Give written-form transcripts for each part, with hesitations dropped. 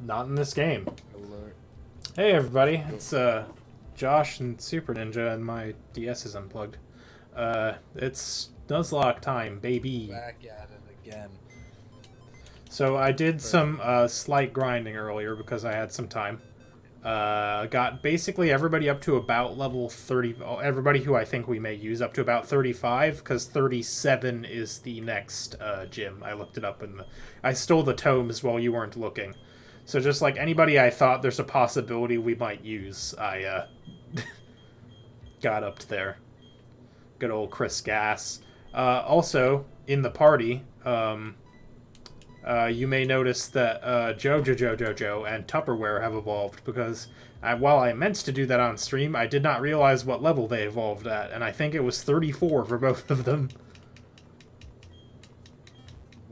Not in this game. Alert. Hey everybody, it's Josh and Super Ninja, and my DS is unplugged. It's Nuzlocke time, baby. Back at it again. So I did some slight grinding earlier because I had some time. Got basically everybody up to about level 30. Everybody who I think we may use up to about 35, because 37 is the next gym. I looked it up I stole the tomes while you weren't looking. So just like anybody I thought there's a possibility we might use, I got up to there. Good old Chris Gass. Also, in the party, you may notice that Jojo and Tupperware have evolved, because while I meant to do that on stream, I did not realize what level they evolved at, and I think it was 34 for both of them.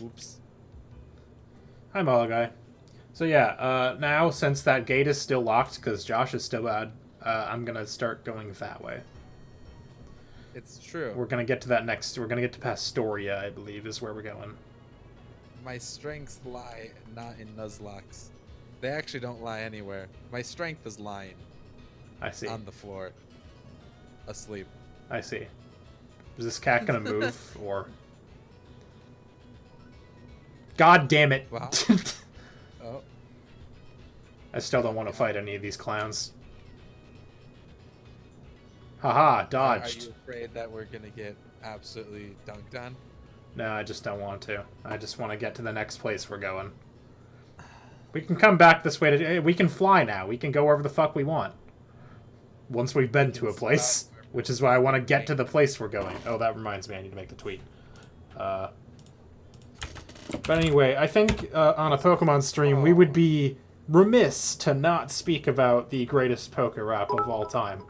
Oops. Hi, Malagai. So yeah, now, since that gate is still locked, because Josh is still bad, I'm going to start going that way. It's true. We're going to get to that next... We're going to get to Pastoria, I believe, is where we're going. My strengths lie not in Nuzlocks. They actually don't lie anywhere. My strength is lying. I see. On the floor. Asleep. I see. Is this cat going to move, or... God damn it! Wow. Oh. I still don't want to fight any of these clowns. Haha, dodged. Are you afraid that we're gonna get absolutely dunked on? No, I just don't want to. I just want to get to the next place we're going. We can come back this way. We can fly now. We can go wherever the fuck we want. Once we've been to a place. Which is why I want to get to the place we're going. Oh, that reminds me. I need to make the tweet. But anyway, I think on a Pokemon stream, we would be remiss to not speak about the greatest Poké Rap of all time.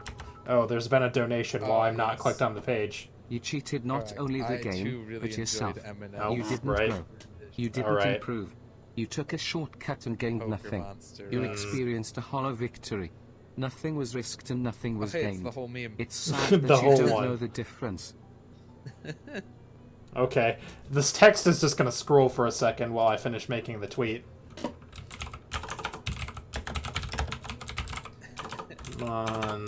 Oh, there's been a donation while I'm not clicked on the page. You cheated not only the game, really but yourself. Oh, You didn't right. grow. You didn't Right. improve. You took a shortcut and gained Poker nothing. Monster, You right. experienced a hollow victory. Nothing was risked and nothing was Hey, it's gained. the whole meme. It's sad The that you whole don't one. know the difference. Okay, this text is just going to scroll for a second while I finish making the tweet. On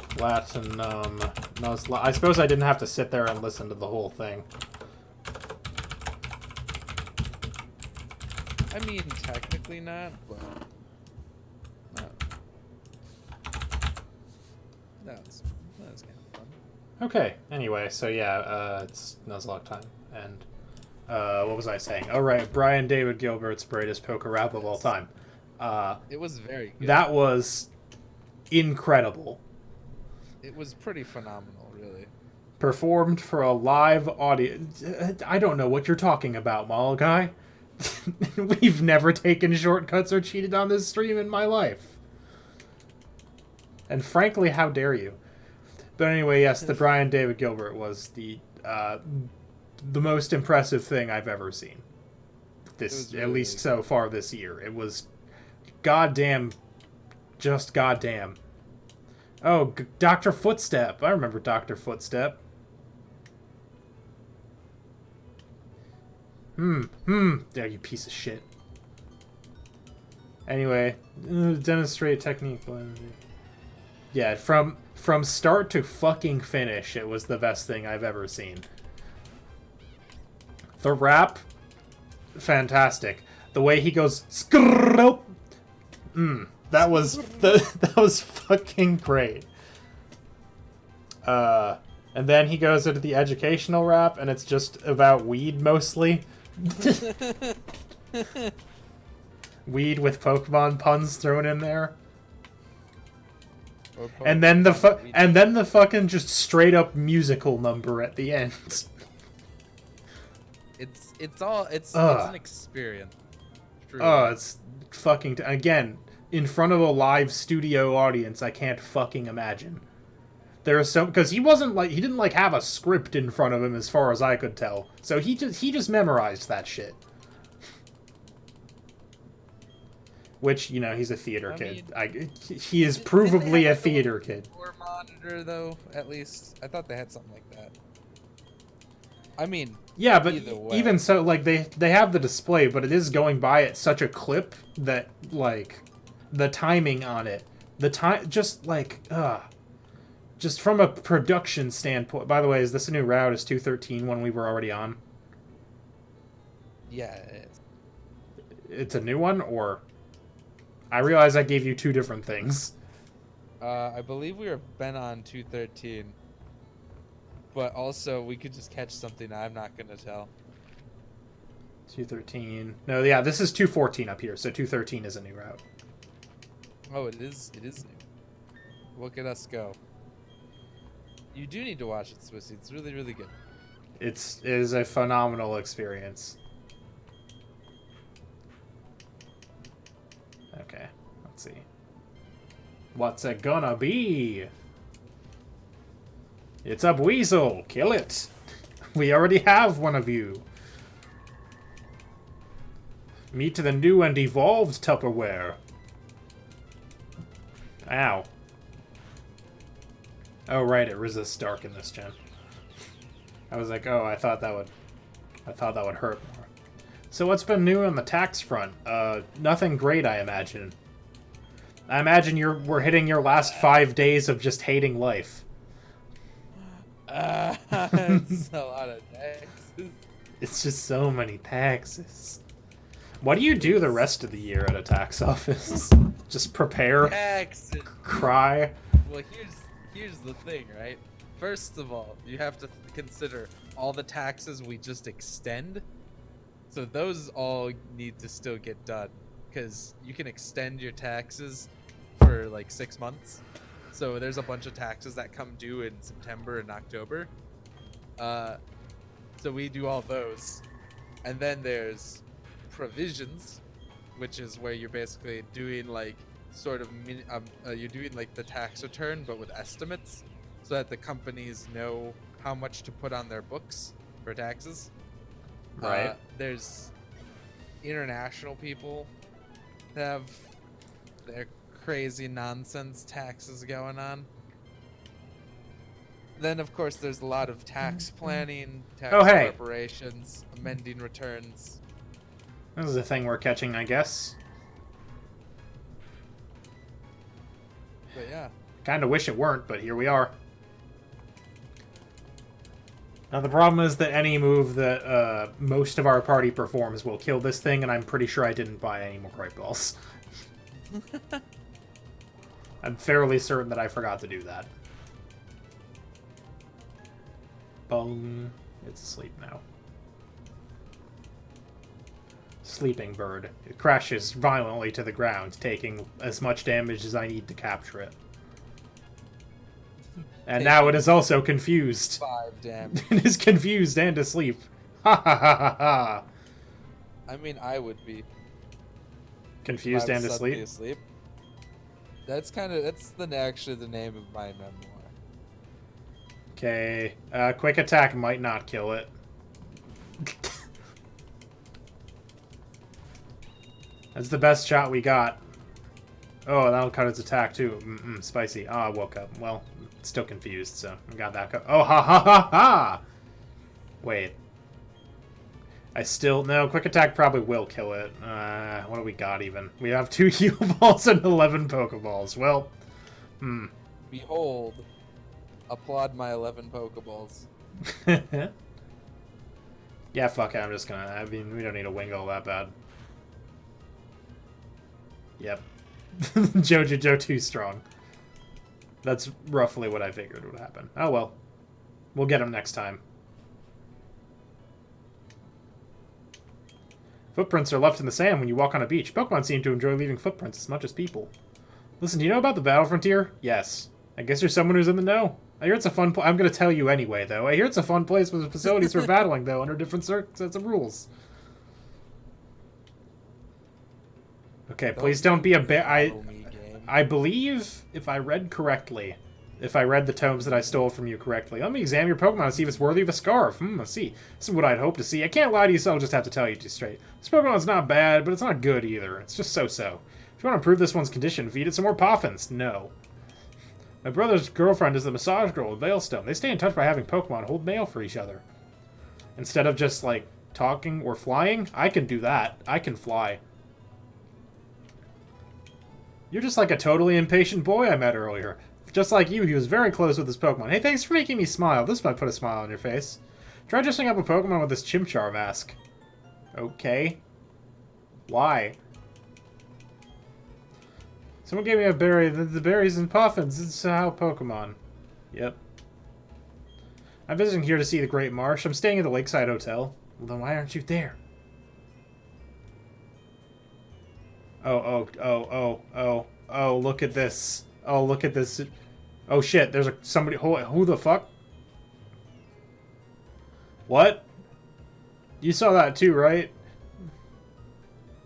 Platinum Nuzlocke. I suppose I didn't have to sit there and listen to the whole thing. I mean, technically not, but... That was kind of fun. Okay, anyway, so yeah, it's Nuzlocke time. And, what was I saying? Oh, right, Brian David Gilbert's greatest Poké Rap of all time. It was very good. That was incredible. It was pretty phenomenal, really. Performed for a live audience. I don't know what you're talking about, Malagai. We've never taken shortcuts or cheated on this stream in my life. And frankly, how dare you? But anyway, yes, the Brian David Gilbert was the most impressive thing I've ever seen. This, Really at least so far this year. It was goddamn, just goddamn. Oh, Dr. Footstep. I remember Dr. Footstep. Yeah, you piece of shit. Anyway, demonstrate technique. Yeah, from start to fucking finish, it was the best thing I've ever seen. The rap, fantastic. The way he goes, that was fucking great. And then he goes into the educational rap, and it's just about weed mostly. Weed with Pokemon puns thrown in there. And then the fucking just straight up musical number at the end. It's an experience. Truly. Oh, it's fucking again in front of a live studio audience. I can't fucking imagine. There are some because he didn't like have a script in front of him as far as I could tell. So he just memorized that shit. Which, you know, he's a theater kid. He is provably a theater kid. Or monitor though, at least I thought they had something like that. I mean, Yeah, but either way. even so, like, they have the display, but it is going by at such a clip that, like, the timing on it, just, like, just from a production standpoint. By the way, is this a new route? Is 213 one we were already on? Yeah, it is. It's a new one, or... I realize I gave you two different things. I believe we were been on 213. But also, we could just catch something I'm not going to tell. 213. No, yeah, this is 214 up here, so 213 is a new route. Oh, it is new. Look at us go. You do need to watch it, Swissy. It's really, really good. It is a phenomenal experience. Okay, let's see. What's it gonna be? It's a weasel. Kill it. We already have one of you. Meet the new and evolved Tupperware. Ow. Oh, right, it resists dark in this gen. I was like, oh, I thought that would hurt more. So what's been new on the tax front? Nothing great, I imagine. I imagine we're hitting your last 5 days of just hating life. It's a lot of taxes. It's just so many taxes. What do you do the rest of the year at a tax office? Just prepare? Taxes. Cry? Well, here's the thing, right? First of all, you have to consider all the taxes we just extend. So those all need to still get done, because you can extend your taxes for like 6 months. So there's a bunch of taxes that come due in September and October. So we do all those. And then there's provisions, which is where you're basically doing like sort of you're doing like the tax return but with estimates, so that the companies know how much to put on their books for taxes. Right. There's international people that have their crazy nonsense taxes going on. Then of course there's a lot of tax planning, tax preparations, amending returns. This is a thing we're catching, I guess. But yeah. Kinda wish it weren't, but here we are. Now the problem is that any move that most of our party performs will kill this thing, and I'm pretty sure I didn't buy any more Great Balls. I'm fairly certain that I forgot to do that. Boom. It's asleep now. Sleeping bird. It crashes violently to the ground, taking as much damage as I need to capture it. And now it is also confused. 5 damage. It is confused and asleep. Ha ha ha ha ha. I mean, I would be. Confused and asleep? That's actually the name of my memoir. Okay. Quick attack might not kill it. That's the best shot we got. Oh, that'll cut its attack too. Spicy. Ah, I woke up. Well, still confused, so I got that. Oh, ha ha ha ha! Wait. No, quick attack probably will kill it. What do we got even? We have 2 heal balls and 11 Pokeballs. Well, Behold, applaud my 11 Pokeballs. Yeah, fuck it. I'm just gonna. I mean, we don't need a Wingull that bad. Yep. Joe too strong. That's roughly what I figured would happen. Oh well. We'll get him next time. Footprints are left in the sand when you walk on a beach. Pokemon seem to enjoy leaving footprints as much as people. Listen, do you know about the Battle Frontier? Yes. I guess you're someone who's in the know. I hear it's a fun I'm going to tell you anyway, though. I hear it's a fun place with facilities for battling, though, under different sets of rules. Okay, please don't be a bear. I believe, if I read correctly, if I read the tomes that I stole from you correctly, let me examine your Pokemon and see if it's worthy of a scarf. Let's see. This is what I'd hope to see. I can't lie to you, so I'll just have to tell you straight. This Pokemon's not bad, but it's not good either. It's just so-so. If you want to improve this one's condition, feed it some more Poffins. No. My brother's girlfriend is the massage girl with Veilstone. They stay in touch by having Pokemon hold mail for each other. Instead of just, like, talking or flying, I can do that. I can fly. You're just like a totally impatient boy I met earlier. Just like you, he was very close with his Pokemon. Hey, thanks for making me smile. This might put a smile on your face. Try dressing up a Pokemon with this Chimchar mask. Okay. Why? Someone gave me a berry. The berries and puffins. It's how Pokemon. Yep. I'm visiting here to see the Great Marsh. I'm staying at the Lakeside Hotel. Well, then why aren't you there? Oh, look at this. Oh, look at this. Oh, shit, there's somebody. Who the fuck? What? You saw that too, right?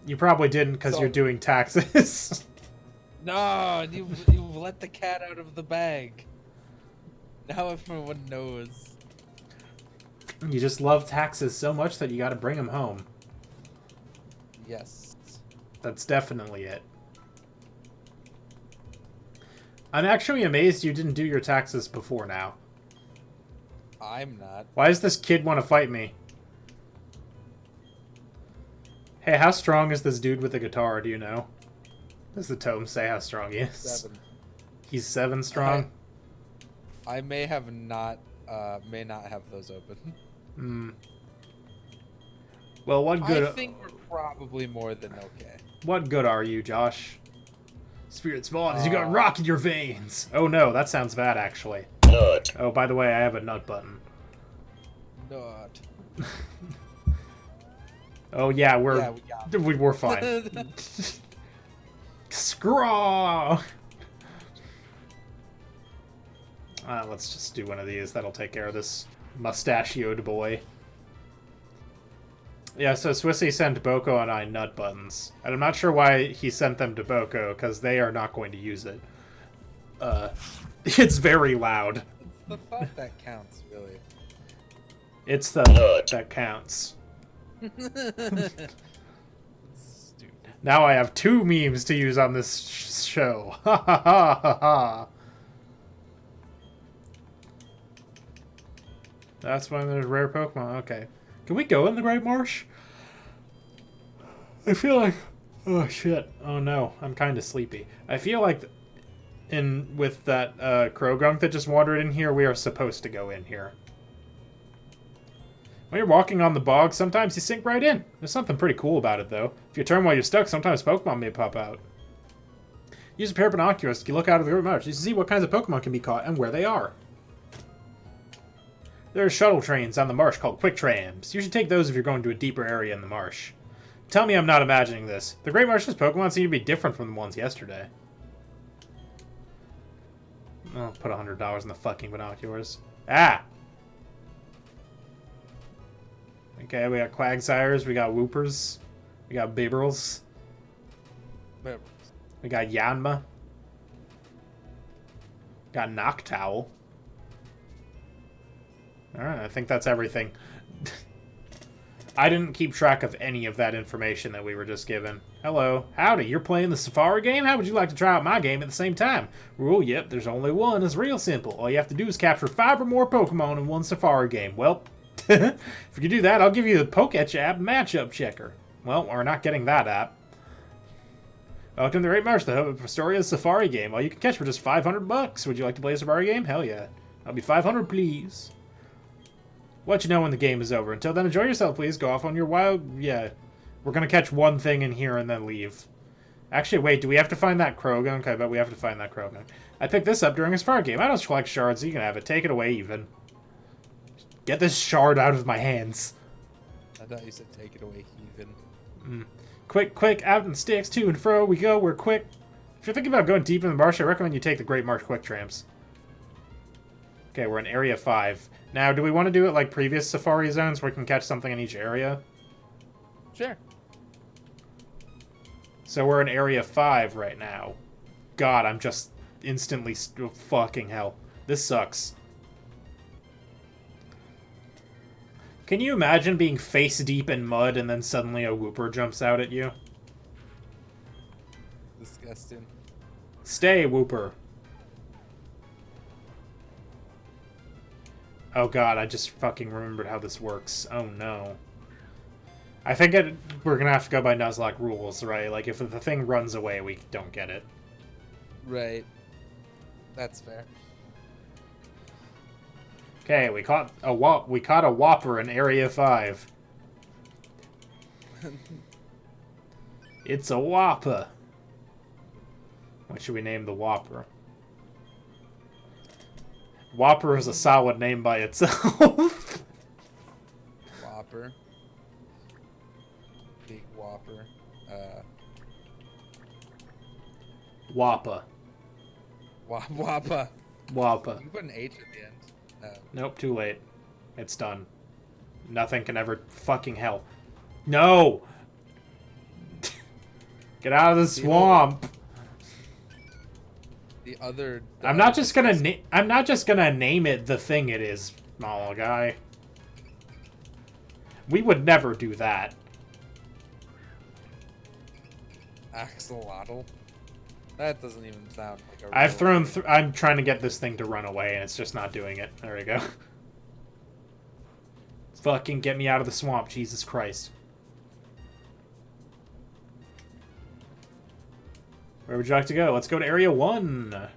You probably didn't because you're doing taxes. No, you've let the cat out of the bag. Now everyone knows. You just love taxes so much that you gotta bring them home. Yes. That's definitely it. I'm actually amazed you didn't do your taxes before now. I'm not. Why does this kid want to fight me? Hey, how strong is this dude with the guitar, do you know? Does the tome say how strong he is? 7. He's 7 strong? I may not have those open. Hmm. Well, what good... I think we're probably more than okay. What good are you, Josh? Spirit Spawn, you got rock in your veins! Oh no, that sounds bad, actually. Nut. Oh, by the way, I have a nut button. Not. Oh yeah, we're fine. Scraw! Let's just do one of these. That'll take care of this mustachioed boy. Yeah, so Swissy sent Boko and I nut buttons. And I'm not sure why he sent them to Boko, because they are not going to use it. It's very loud. It's the thought that counts, really. It's the nut that counts. Stupid. Now I have 2 memes to use on this show. Ha ha ha ha ha. That's when there's rare Pokemon. Okay. Can we go in the Great Marsh? I feel like... Oh, shit. Oh, no. I'm kind of sleepy. I feel like with that Krogunk that just wandered in here, we are supposed to go in here. When you're walking on the bog, sometimes you sink right in. There's something pretty cool about it, though. If you turn while you're stuck, sometimes Pokemon may pop out. Use a pair of binoculars to look out of the Great Marsh. You can see what kinds of Pokemon can be caught and where they are. There are shuttle trains on the marsh called quick trams. You should take those if you're going to a deeper area in the marsh. Tell me I'm not imagining this. The Great Marsh's Pokemon seem to be different from the ones yesterday. I'll put $100 in the fucking binoculars. Ah! Okay, we got Quagsires, we got Whoopers, we got Bibarels, we got Yanma, got Noctowl. Alright, I think that's everything. I didn't keep track of any of that information that we were just given. Hello. Howdy, you're playing the Safari game? How would you like to try out my game at the same time? Rule, yep, there's only one. It's real simple. All you have to do is capture 5 or more Pokemon in one Safari game. Well, if you do that, I'll give you the Poketch app Matchup Checker. Well, we're not getting that app. Welcome to Great Marsh, the home of Pastoria's Safari game. All you can catch for just $500. Would you like to play a Safari game? Hell yeah. I'll be 500, please. Let you know when the game is over. Until then, enjoy yourself, please. Go off on your wild... Yeah. We're gonna catch one thing in here and then leave. Actually, wait, do we have to find that Krogunk? I bet we have to find that Krogunk. I picked this up during a Safari game. I don't collect shards, so you can have it. Take it away, even. Get this shard out of my hands. I thought you said take it away, heathen. Quick, out in sticks, to and fro we go, we're quick. If you're thinking about going deep in the marsh, I recommend you take the Great Marsh quick trams. Okay, we're in Area 5. Now, do we want to do it like previous Safari zones where we can catch something in each area? Sure. So we're in Area 5 right now. God, I'm just instantly... fucking hell. This sucks. Can you imagine being face deep in mud and then suddenly a Whooper jumps out at you? Disgusting. Stay, Whooper. Oh god, I just fucking remembered how this works. Oh no. I think we're gonna have to go by Nuzlocke rules, right? Like, if the thing runs away, we don't get it. Right. That's fair. Okay, we caught a whopper in Area 5. It's a whopper. What should we name the whopper? Whopper is a solid name by itself. Whopper. Big Whopper. Whopper. Whopper. Whopper. You put an H at the end. Nope, too late. It's done. Nothing can ever fucking hell. No! Get out of the swamp. The other. I'm not just gonna name it the thing it is, small guy. We would never do that. Axolotl. That doesn't even sound like a. I've thrown. I'm trying to get this thing to run away, and it's just not doing it. There we go. Fucking get me out of the swamp, Jesus Christ. Where would you like to go? Let's go to Area 1.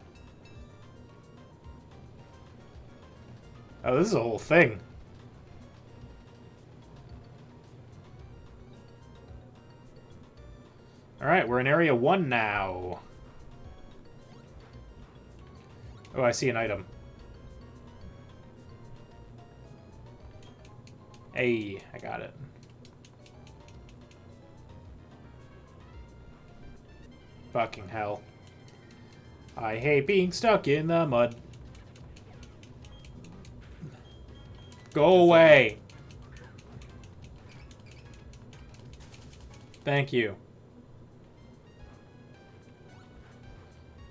Oh, this is a whole thing. Alright, we're in Area 1 now. Oh, I see an item. Hey, I got it. Fucking hell. I hate being stuck in the mud. Go away. Thank you.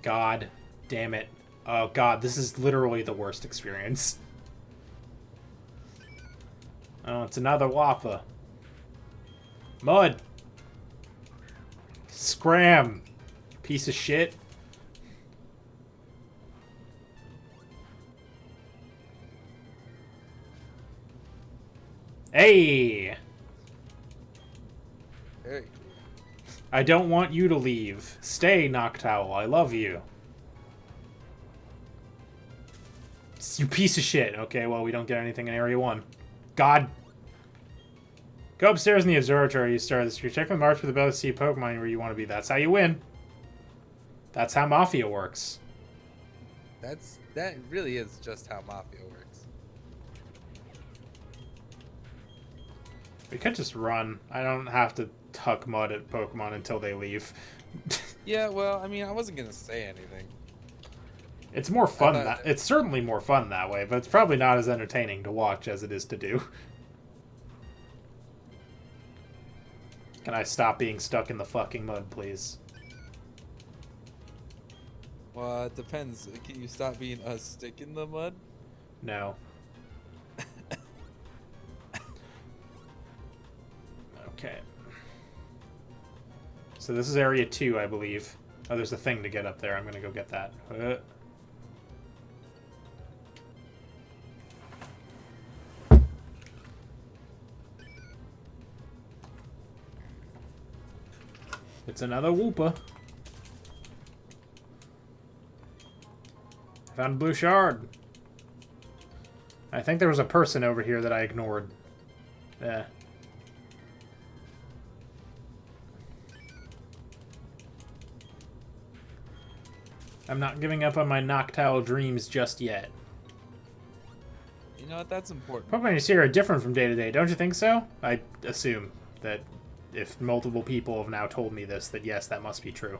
God damn it. Oh god, this is literally the worst experience. Oh, it's another Whopper. Mud! Scram! Piece of shit. Hey! Hey. I don't want you to leave. Stay, Noctowl. I love you. You piece of shit. Okay, well, we don't get anything in Area 1. God. Go upstairs in the observatory. You start this. You check the march with the ability to see Pokemon where you want to be. That's how you win. That's how Mafia works. That really is just how Mafia works. We could just run. I don't have to tuck mud at Pokemon until they leave. Yeah, well, I mean, I wasn't gonna say anything. It's more fun it's certainly more fun that way, but it's probably not as entertaining to watch as it is to do. Can I stop being stuck in the fucking mud, please? Well, it depends. Can you stop being a stick in the mud? No. Okay. So this is Area 2, I believe. Oh, there's a thing to get up there. I'm gonna go get that. It's another Wooper. I found a blue shard. I think there was a person over here that I ignored. Yeah. I'm not giving up on my Noctowl dreams just yet. You know what? That's important. Pokemon you see are different from day to day, don't you think so? I assume that if multiple people have now told me this, that yes, that must be true.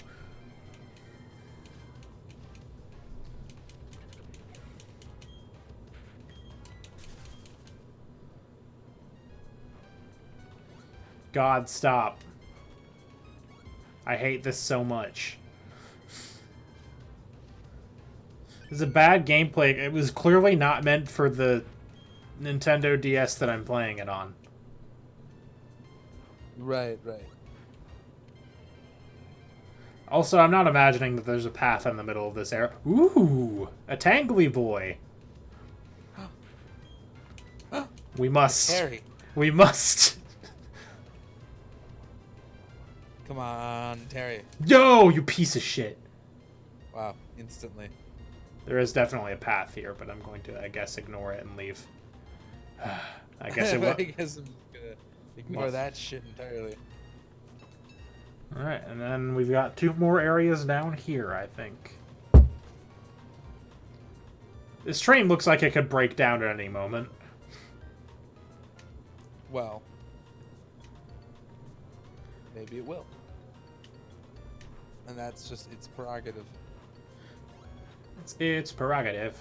God, stop. I hate this so much. This is a bad gameplay. It was clearly not meant for the Nintendo DS that I'm playing it on. Right. Also, I'm not imagining that there's a path in the middle of this area. Ooh! A Tangly boy! We must. Terry, We must. come on, Terry. Yo, you piece of shit. Wow, instantly. There is definitely a path here, but I'm going to, I guess, ignore it and leave. I guess it will. I guess I'm just gonna ignore that shit entirely. Alright, and then we've got 2 more areas down here, I think. This train looks like it could break down at any moment. Well, maybe it will. And that's just its prerogative. It's prerogative.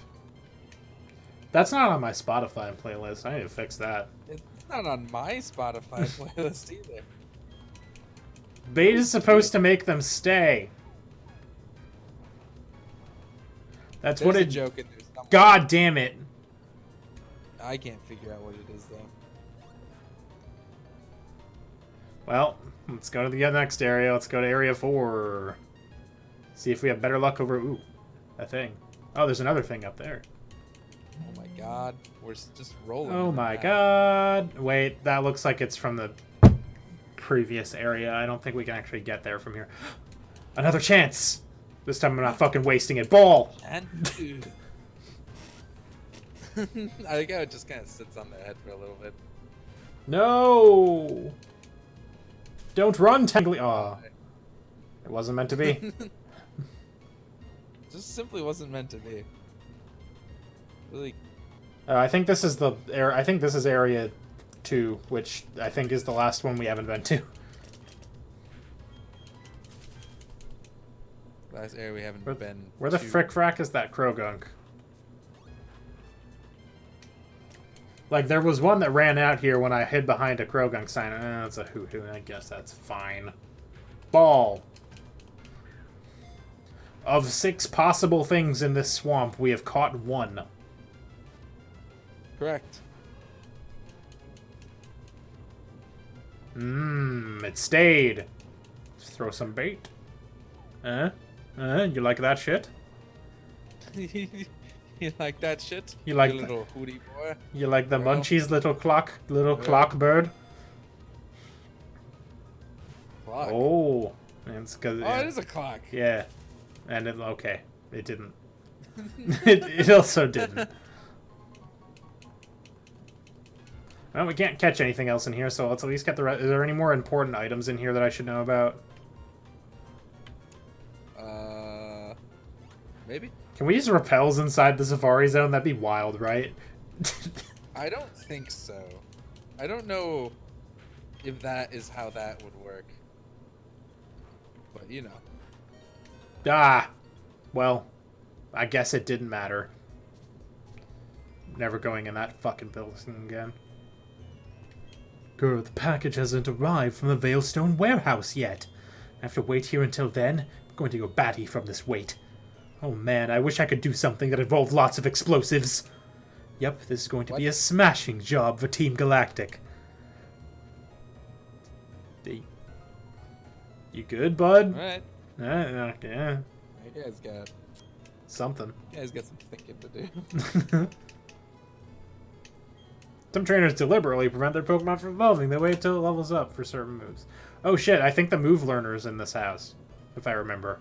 That's not on my Spotify playlist. I need to fix that. It's not on my Spotify playlist either. Bait is supposed to make them stay. That's There's what a it... joke in there somewhere. God damn it. I can't figure out what it is though. Well, let's go to the next area. Let's go to Area 4. See if we have better luck over... Ooh, a thing. Oh, there's another thing up there. Oh my god, we're just rolling. Oh in my that. god. Wait, that looks like it's from the previous area. I don't think we can actually get there from here. Another chance. This time I'm not fucking wasting it. Ball! And dude. I think it just kind of sits on their head for a little bit. No! Don't run, Tangly. Aw. It wasn't meant to be. Just simply wasn't meant to be. Really. I think this is the I think this is area 2, which I think is the last one we haven't been to. Last area we haven't been. Where the to. frick frack is that Krogunk? Like, there was one that ran out here when I hid behind a Krogunk sign. That's a hoot-hoot. I guess that's fine. Ball. Of 6 possible things in this swamp, we have caught 1. Correct. It stayed. Let's throw some bait. You like that shit? You like that shit? You like little hootie boy? You like the Well. munchies, little clock bird? Clock. Oh, it's because It is a clock. yeah, and it okay, it didn't. it also didn't. Well, we can't catch anything else in here, so let's at least get the rest. Is there any more important items in here that I should know about? Maybe? Can we use repels inside the Safari Zone? That'd be wild, right? I don't think so. I don't know if that is how that would work. But, you know. Ah! Well, I guess it didn't matter. Never going in that fucking building again. Girl, the package hasn't arrived from the Veilstone warehouse yet. I have to wait here until then. I'm going to go batty from this wait. Oh man, I wish I could do something that involved lots of explosives. Yep, this is going to be a smashing job for Team Galactic. You good, bud? Alright. Yeah. You guys got Something. some thinking to do. Some trainers deliberately prevent their Pokemon from evolving. They wait till it levels up for certain moves. Oh shit, I think the move learner is in this house, if I remember.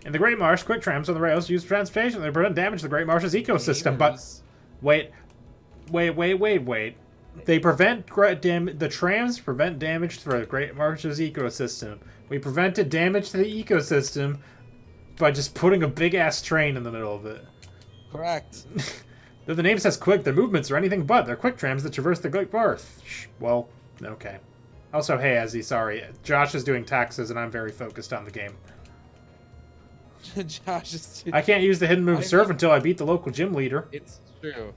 In the Great Marsh, quick trams on the rails used for transportation. They prevent damage to the Great Marsh's ecosystem, but... Wait. They prevent... The trams prevent damage to the Great Marsh's ecosystem. We prevented damage to the ecosystem by just putting a big-ass train in the middle of it. Correct. Though the name says quick, their movements are anything but. They're quick trams that traverse the Great Marsh. Well, okay. Also, hey, Ezzy, sorry. Josh is doing taxes, and I'm very focused on the game. Josh is... I can't use the hidden move Surf until I beat the local gym leader. It's true.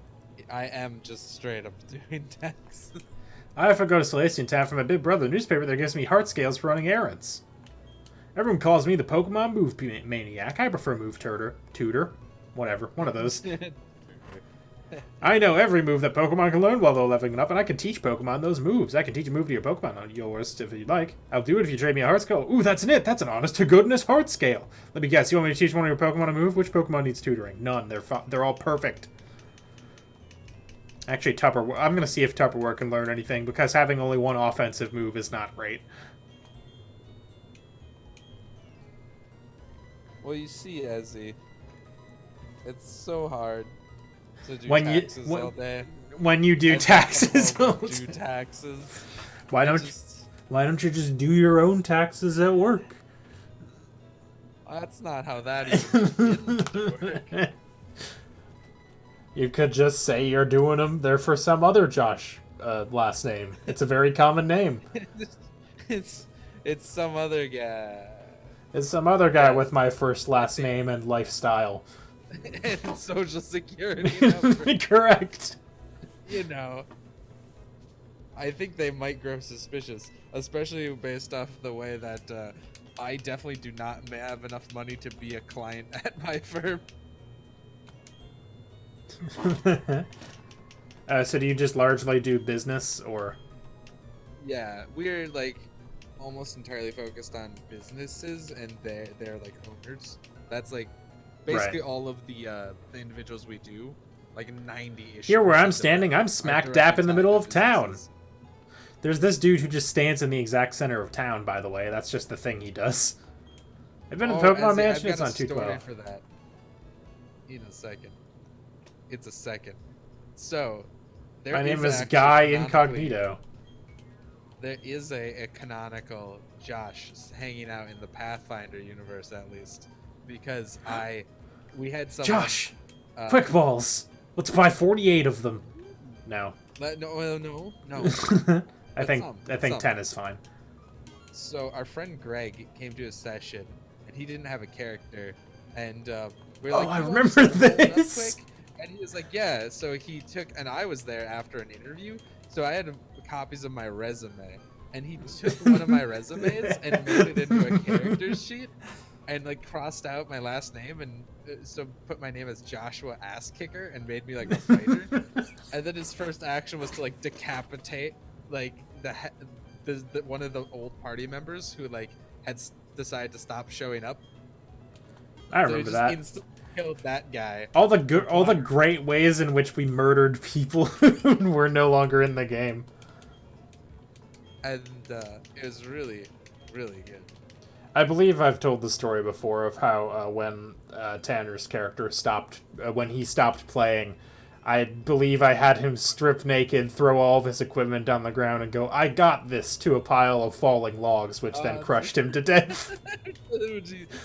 I am just straight up doing taxes. I have to go to Celestian Town for my big brother, the newspaper that gives me heart scales for running errands. Everyone calls me the Pokemon Move Maniac. I prefer Move Tutor. Whatever, one of those. I know every move that Pokemon can learn while they're leveling up, and I can teach Pokemon those moves. I can teach a move to your Pokemon on yours if you'd like. I'll do it if you trade me a heart scale. Ooh, that's it. That's an honest-to-goodness heart scale. Let me guess. You want me to teach one of your Pokemon a move? Which Pokemon needs tutoring? None. They're all perfect. Actually, Tupperware. I'm gonna see if Tupperware can learn anything because having only one offensive move is not great. Well, you see, Ezzy, it's so hard to do When you- taxes when- all day. When you do And then come taxes, home and do taxes. why I don't just, why don't you just do your own taxes at work? That's not how that even begins to work. You could just say you're doing them there for some other Josh last name. It's a very common name. it's some other guy. It's some other guy with my first last name and lifestyle. And social security number. Correct. You know. I think they might grow suspicious, especially based off the way that I definitely do not have enough money to be a client at my firm. So do you just largely do business, or? Yeah, we're like almost entirely focused on businesses, and they're like owners. That's like basically Right. all of the individuals we do. Like 90-ish. Here where I'm percent of standing, them I'm are smack directly dap in the tied middle to of town. businesses. There's this dude who just stands in the exact center of town, by the way. That's just the thing he does. I've been in Pokemon Ezzy, Mansion, I've it's got on a story 212. for that. In a second. It's a second. So, there My name is actually Guy canonically- Incognito. There is a canonical Josh hanging out in the Pathfinder universe, at least, because we had someone. Josh! Quick balls! Let's buy 48 of them. No. No. I think some. 10 is fine. So our friend Greg came to a session, and he didn't have a character, and we were Oh, like, I "You wanna remember start rolling up this. quick?" And he was like, "Yeah." So he took, and I was there after an interview, so I had copies of my resume, and he took one of my resumes and made it into a character sheet, and like crossed out my last name, and so put my name as Joshua Ass Kicker, and made me like a fighter. And then his first action was to like decapitate like the one of the old party members who like had decided to stop showing up. I So he remember just that. instantly killed that guy. All the great ways in which we murdered people who were no longer in the game. And it was really, really good. I believe I've told the story before of how when Tanner's character stopped, when he stopped playing, I believe I had him strip naked, throw all of his equipment on the ground, and go, "I got this," to a pile of falling logs, which then crushed him to death.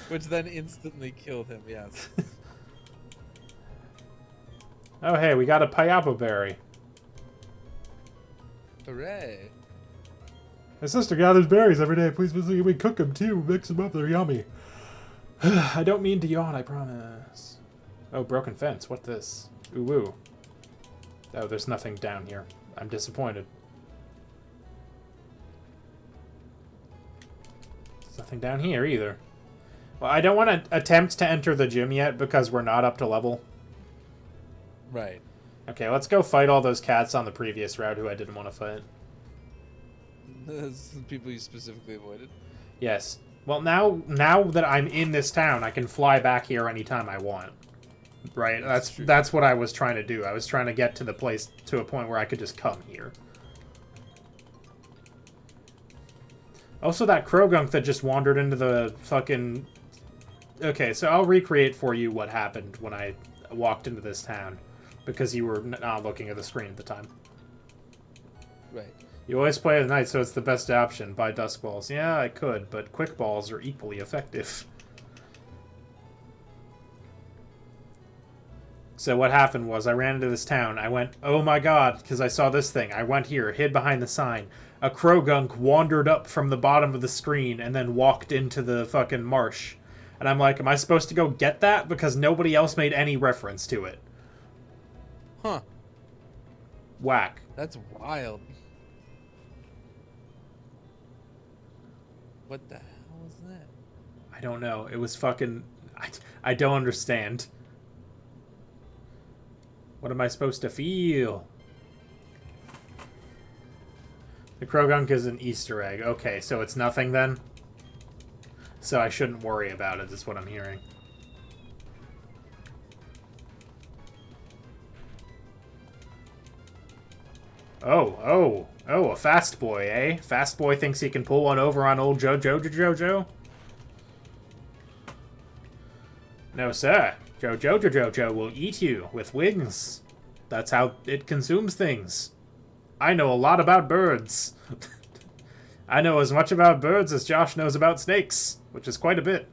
which then instantly killed him, yes. Oh, hey, we got a Payapa berry. Hooray. My sister gathers berries every day. Please visit. We cook them too. Mix them up. They're yummy. I don't mean to yawn, I promise. Oh, broken fence. What this? Ooh, ooh. Oh, there's nothing down here. I'm disappointed. There's nothing down here either. Well, I don't want to attempt to enter the gym yet because we're not up to level. Right. Okay, let's go fight all those cats on the previous route who I didn't want to fight. That's the people you specifically avoided. Yes. Well, now that I'm in this town, I can fly back here anytime I want. Right? That's true. That's what I was trying to do. I was trying to get to the place to a point where I could just come here. Also, that Krogunk that just wandered into the fucking... Okay, so I'll recreate for you what happened when I walked into this town. Because you were not looking at the screen at the time. Right. You always play at night, so it's the best option. Buy Dusk Balls. Yeah, I could, but Quick Balls are equally effective. So what happened was I ran into this town. I went, oh my god, because I saw this thing. I went here, hid behind the sign. A Krogunk wandered up from the bottom of the screen and then walked into the fucking marsh. And I'm like, am I supposed to go get that? Because nobody else made any reference to it. Huh. Whack. That's wild. What the hell was that? I don't know. It was fucking... I don't understand. What am I supposed to feel? The Krogunk is an Easter egg. Okay, so it's nothing then? So I shouldn't worry about it, is what I'm hearing. Oh, a fast boy, eh? Fast boy thinks he can pull one over on old Jojo? No, sir. Jojo will eat you with wings. That's how it consumes things. I know a lot about birds. I know as much about birds as Josh knows about snakes, which is quite a bit.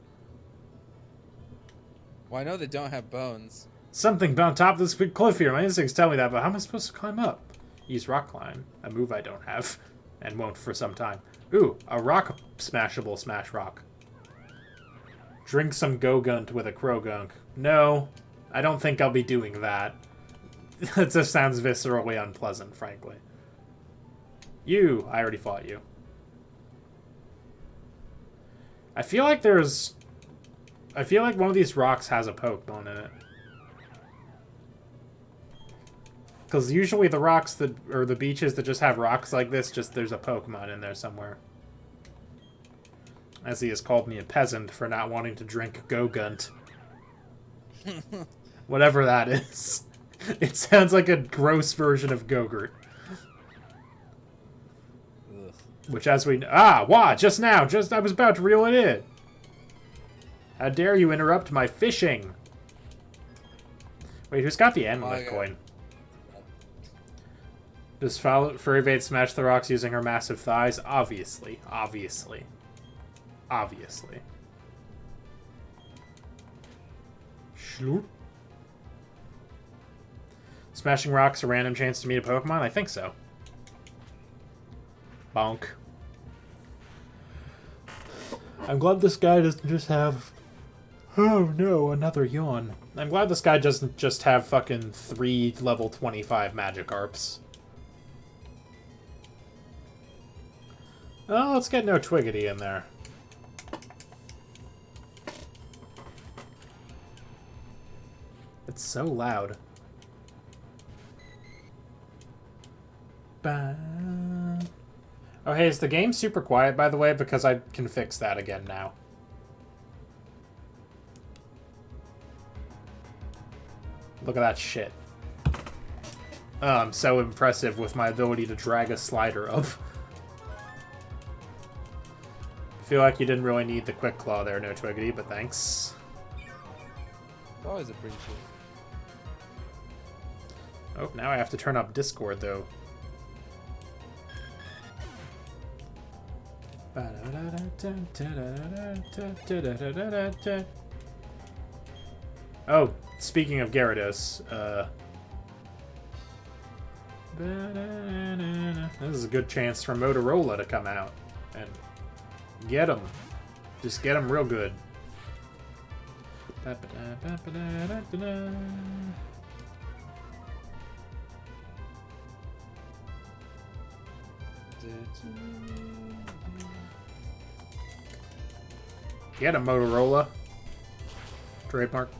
Well, I know they don't have bones. Something on top of this big cliff here. My instincts tell me that, but how am I supposed to climb up? Use rock climb, a move I don't have, and won't for some time. Ooh, a rock smashable smash rock. Drink some Go-Gunt with a Crow-Gunk. No, I don't think I'll be doing that. That just sounds viscerally unpleasant, frankly. You! I already fought you. I feel like one of these rocks has a Pokemon in it. Because usually the rocks that, or the beaches that just have rocks like this, just there's a Pokemon in there somewhere. As he has called me a peasant for not wanting to drink Go-Gunt. Whatever that is. It sounds like a gross version of Gogurt. Ugh. Which as we... just now! I was about to reel it in! How dare you interrupt my fishing? Wait, who's got the Amulet coin? Does Furry Evade smash the rocks using her massive thighs? Obviously. Shloop. Smashing rocks a random chance to meet a Pokemon? I think so. Bonk. I'm glad this guy doesn't just have... Oh no, another yawn. I'm glad this guy doesn't just have fucking 3 level 25 Magikarps. Oh, let's get no Twiggity in there. It's so loud. Oh, hey, is the game super quiet, by the way? Because I can fix that again now. Look at that shit. Oh, I'm so impressive with my ability to drag a slider up. Feel like you didn't really need the Quick Claw there, no Twiggity, but thanks. Always appreciate it. Oh, now I have to turn up Discord, though. Oh, speaking of Gyarados, this is a good chance for Motorola to come out and get him. Just get him real good. Get him, Motorola. Trademark.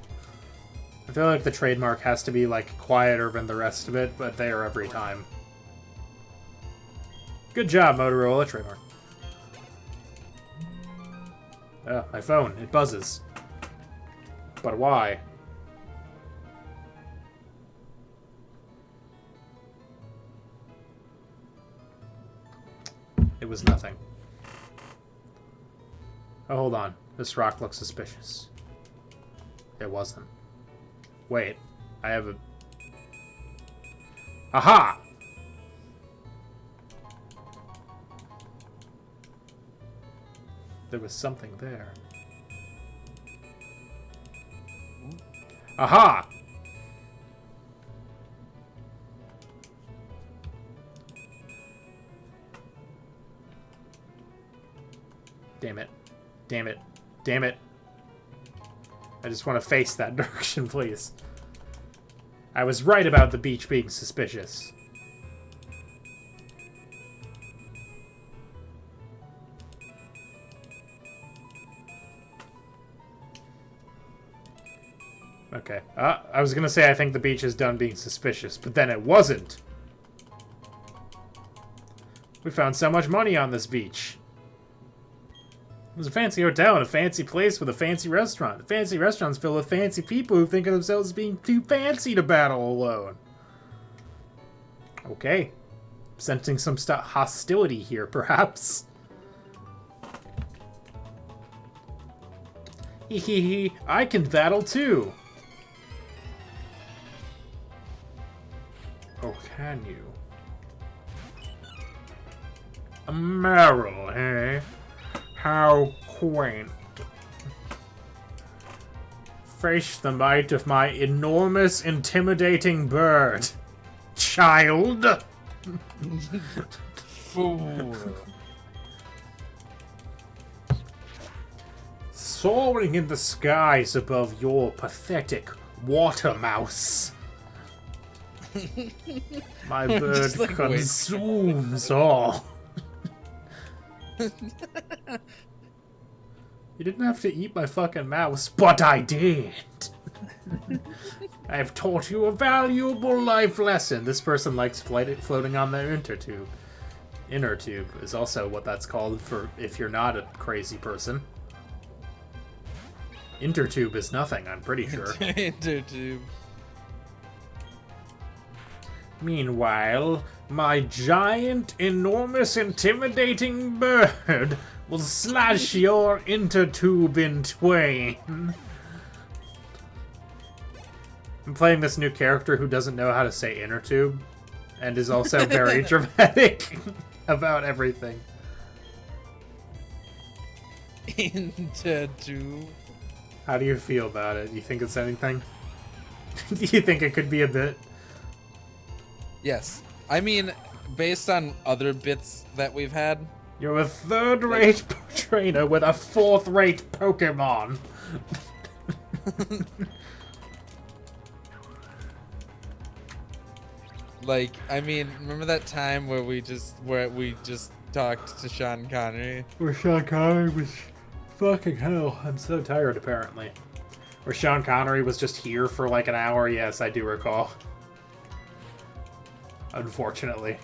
I feel like the trademark has to be, like, quieter than the rest of it, but they are every time. Good job, Motorola. Trademark. Oh, my phone. It buzzes. But why? It was nothing. Oh, hold on. This rock looks suspicious. It wasn't. Wait. I have a... Aha! There was something there. Aha! Damn it. Damn it. Damn it. I just want to face that direction, please. I was right about the beach being suspicious. Okay. I was gonna say I think the beach is done being suspicious, but then it wasn't. We found so much money on this beach. There's a fancy hotel and a fancy place with a fancy restaurant. The fancy restaurant's filled with fancy people who think of themselves as being too fancy to battle alone. Okay. Sensing some hostility here, perhaps. Hee hee hee, I can battle too! Oh, can you? A Meryl, eh? How quaint. Face the might of my enormous, intimidating bird. Child! Fool. Soaring in the skies above your pathetic water mouse. My bird Just like, consumes all. You didn't have to eat my fucking mouse, but I did. I have taught you a valuable life lesson. This person likes floating on their inner tube. Inner tube is also what that's called for if you're not a crazy person. Intertube is nothing, I'm pretty sure. Intertube. Meanwhile, my giant, enormous, intimidating bird will slash your intertube in twain. I'm playing this new character who doesn't know how to say intertube, and is also very dramatic about everything. Intertube. How do you feel about it? Do you think it's anything? Do you think it could be a bit? Yes. I mean, based on other bits that we've had. You're a third-rate trainer with a fourth-rate Pokemon. Like, I mean, remember that time where we just talked to Sean Connery? Where Sean Connery was fucking hell. I'm so tired, apparently. Where Sean Connery was just here for like an hour. Yes, I do recall. Unfortunately.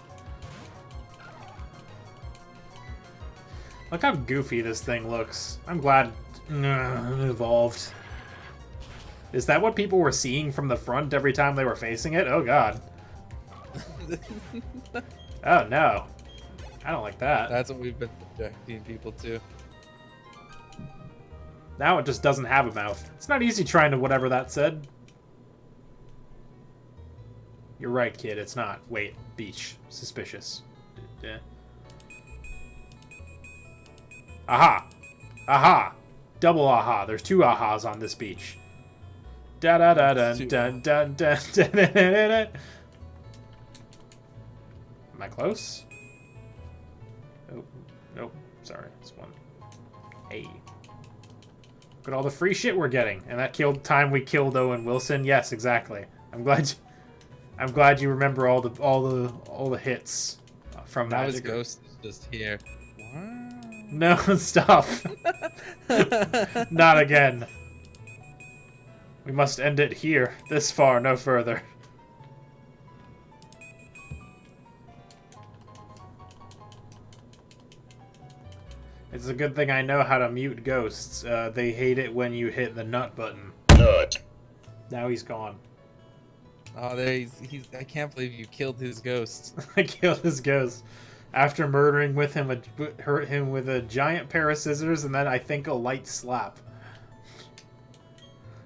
Look how goofy this thing looks. I'm glad it evolved. Is that what people were seeing from the front every time they were facing it? Oh god. Oh no. I don't like that. That's what we've been subjecting people to. Now it just doesn't have a mouth. It's not easy trying to whatever that said. You're right, kid. It's not. Wait. Beach. Suspicious. Yeah. Aha! Aha! Double aha. There's two ahas on this beach. Da da da da da da da da da. Am I close? Oh, nope. Sorry. It's one. Hey. Look at all the free shit we're getting. And that time we killed Owen Wilson. Yes, exactly. I'm glad you remember all the hits from Now that. his ghost is just here. No, stop. Not again. We must end it here. This far, no further. It's a good thing I know how to mute ghosts. They hate it when you hit the nut button. Nut. Now he's gone. Oh, there he's. I can't believe you killed his ghost. I killed his ghost. After murdering hurt him with a giant pair of scissors and then I think a light slap.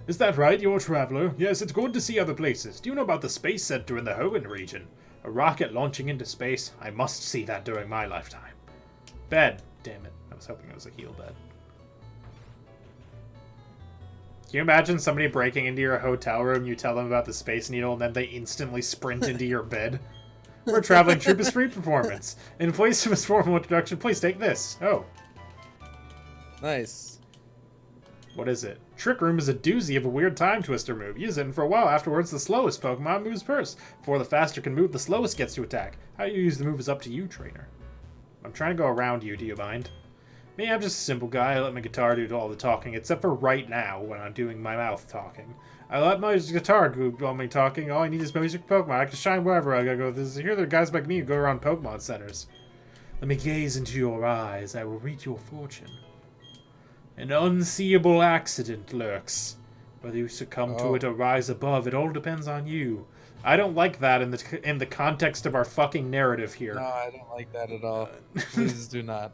Is that right, you're a traveler? Yes, it's good to see other places. Do you know about the space center in the Hoenn region? A rocket launching into space? I must see that during my lifetime. Bed. Damn it. I was hoping it was a heal bed. Can you imagine somebody breaking into your hotel room, you tell them about the Space Needle, and then they instantly sprint into your bed? We're traveling troop is free performance. In place of a formal introduction, please take this. Oh. Nice. What is it? Trick Room is a doozy of a weird time twister move. Use it, and for a while afterwards, the slowest Pokemon moves first. Before the faster can move, the slowest gets to attack. How you use the move is up to you, trainer. I'm trying to go around you, do you mind? Me, I'm just a simple guy. I let my guitar do all the talking, except for right now, when I'm doing my mouth talking. I let my guitar do all my talking. All I need is music Pokemon. I can shine wherever I go. Here there are guys like me who go around Pokemon centers. Let me gaze into your eyes. I will read your fortune. An unseeable accident lurks. Whether you succumb to it or rise above, it all depends on you. I don't like that in the context of our fucking narrative here. No, I don't like that at all. Please do not.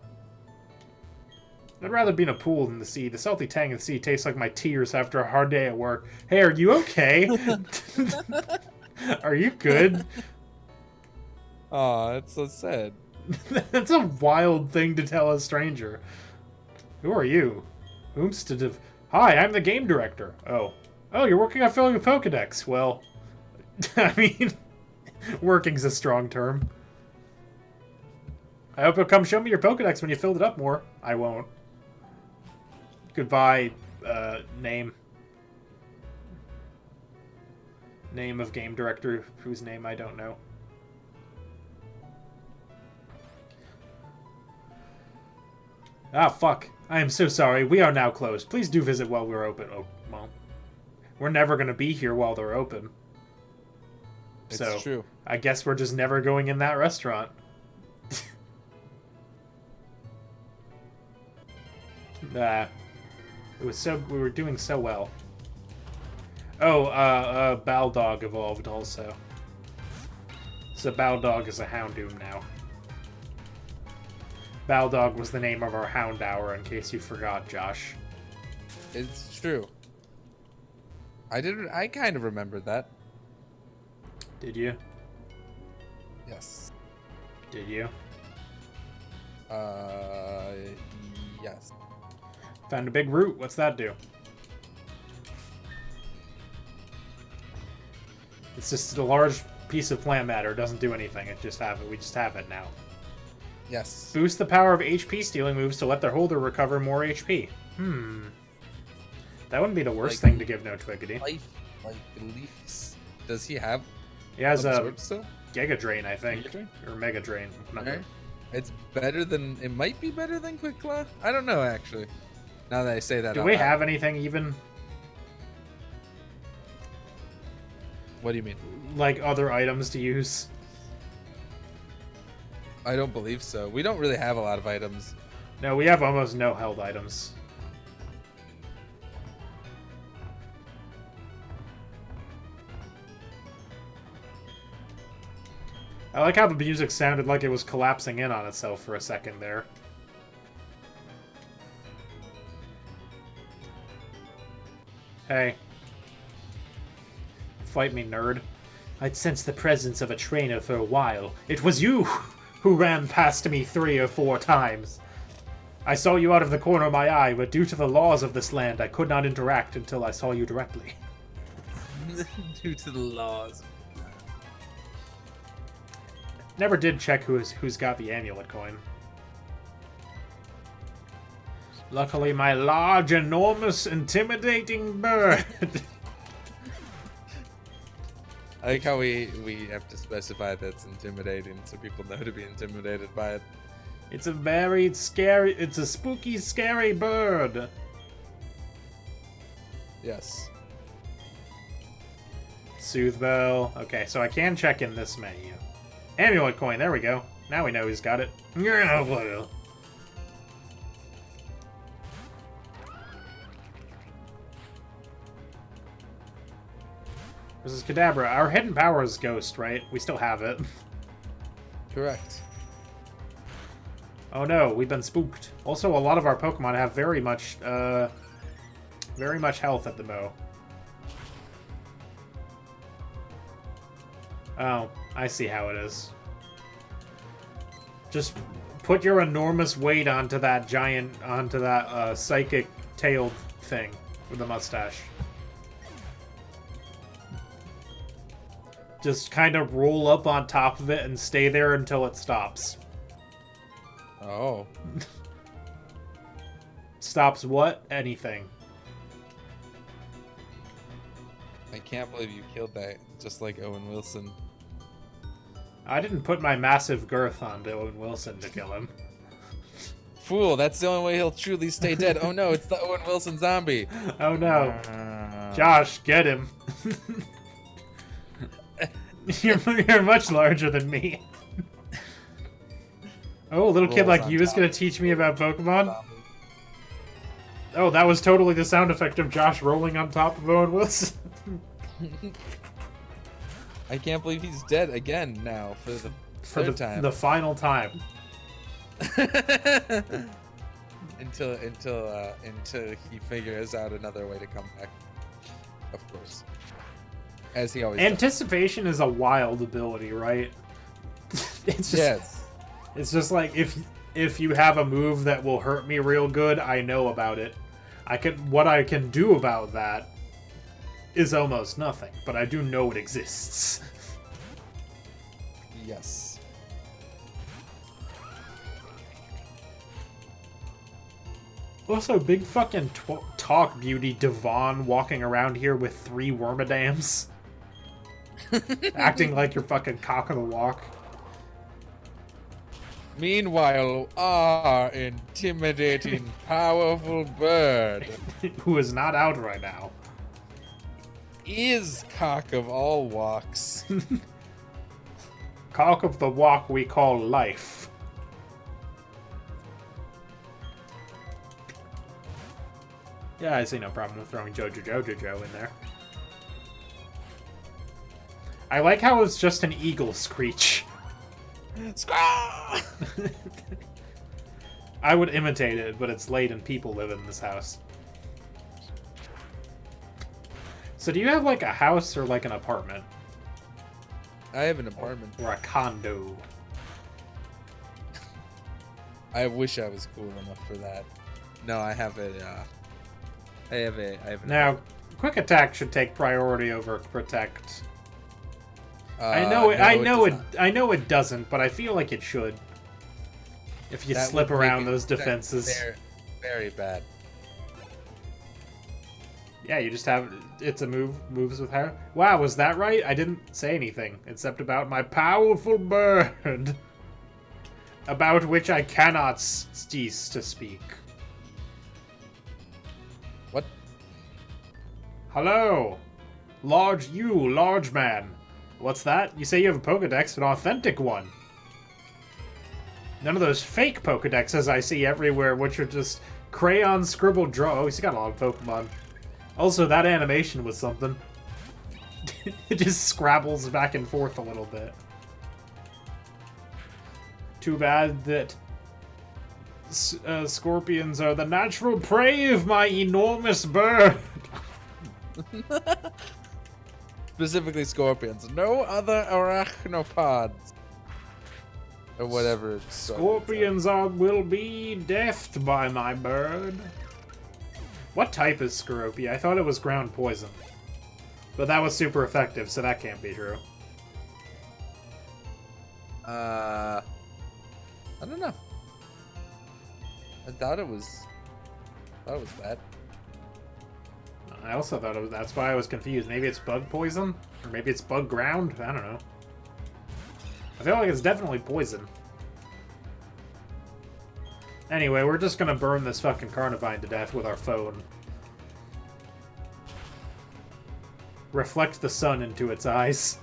I'd rather be in a pool than the sea. The salty tang of the sea tastes like my tears after a hard day at work. Hey, are you okay? Are you good? Aw, it's so sad. That's a wild thing to tell a stranger. Who are you? Hi, I'm the game director. Oh, you're working on filling a Pokedex. Well, I mean, working's a strong term. I hope you'll come show me your Pokedex when you filled it up more. I won't. Goodbye, name. Name of game director, whose name I don't know. Ah, fuck. I am so sorry. We are now closed. Please do visit while we're open. Oh, well. We're never going to be here while they're open. It's true. I guess we're just never going in that restaurant. Nah. We were doing so well. Oh, Baldog evolved also. So Baldog is a Houndoom now. Baldog was the name of our Hound Hour, in case you forgot, Josh. It's true. I kind of remembered that. Did you? Yes. Did you? Yes. Found a big root. What's that do? It's just a large piece of plant matter. It doesn't do anything. We just have it now. Yes. Boost the power of HP stealing moves to let their holder recover more HP. That wouldn't be the worst thing to give No Twiggity. Life, like Leafs. Does he have? He has a Absorb still? Giga Drain, I think, Giga Drain? or Mega Drain. Okay. It's better than. It might be better than Quick Claw. I don't know actually. Now that I say that. Do we have anything even? What do you mean? Like other items to use? I don't believe so. We don't really have a lot of items. No, we have almost no held items. I like how the music sounded like it was collapsing in on itself for a second there. Hey. Fight me, nerd. I'd sensed the presence of a trainer for a while. It was you who ran past me 3 or 4 times. I saw you out of the corner of my eye, but due to the laws of this land, I could not interact until I saw you directly. Due to the laws. Never did check who's got the amulet coin. Luckily, my large, enormous, intimidating bird. I like how we have to specify that's intimidating so people know to be intimidated by it. It's a very scary, it's a spooky, scary bird. Yes. Soothe Bell. Okay, so I can check in this menu. Amulet coin, there we go. Now we know who's got it. Yeah, well. This is Kadabra. Our hidden power is Ghost, right? We still have it. Correct. Oh no, we've been spooked. Also, a lot of our Pokemon have very much health at the Mo. Oh, I see how it is. Just put your enormous weight onto that psychic-tailed thing with the mustache. Just kind of roll up on top of it and stay there until it stops. Oh. Stops what? Anything. I can't believe you killed that, just like Owen Wilson. I didn't put my massive girth on Owen Wilson to kill him. Fool, that's the only way he'll truly stay dead. Oh no, it's the Owen Wilson zombie. Oh no. Josh, get him. You're much larger than me. Oh, a little kid like you is going to teach me about Pokemon? Oh, that was totally the sound effect of Josh rolling on top of Owen Wilson. I can't believe he's dead again now for the third time. The final time. until he figures out another way to come back. Of course. As he always does. Anticipation is a wild ability, right? It's just, Yes. It's just like if you have a move that will hurt me real good, I know about it. What I can do about that is almost nothing, but I do know it exists. Yes. Also, big fucking talk beauty Devon walking around here with 3 Wormadams. Acting like you're fucking cock of the walk. Meanwhile, our intimidating, powerful bird Who is not out right now. is cock of all walks. Cock of the walk we call life. Yeah, I see no problem with throwing Jojo in there. I like how it's just an eagle screech. I would imitate it, but it's late and people live in this house. So do you have like a house or like an apartment? I have an apartment. Or a condo? I wish I was cool enough for that. No, I have a. I have an Now, quick attack should take priority over protect. I no, I know it doesn't, but I feel like it should. If you That slip would make around it those defenses. Very, very bad. Yeah, you just have it's a moves with her. Wow, was that right? I didn't say anything except about my powerful bird, about which I cannot cease to speak. What? Hello, large man. What's that? You say you have a Pokedex, an authentic one. None of those fake Pokedexes I see everywhere, which are just crayon scribbled draw. Oh, he's got a lot of Pokemon. Also, that animation was something. It just scrabbles back and forth a little bit. Too bad that scorpions are the natural prey of my enormous bird. Specifically scorpions. No other arachnopods. Or whatever. Scorpions will be deathed by my bird. What type is Skoropia? I thought it was ground poison. But that was super effective, so that can't be true. I don't know. I thought it was that. I also thought it was. That's why I was confused. Maybe it's bug poison? Or maybe it's bug ground? I don't know. I feel like it's definitely poison. Anyway, we're just gonna burn this fucking Carnivine to death with our phone. Reflect the sun into its eyes.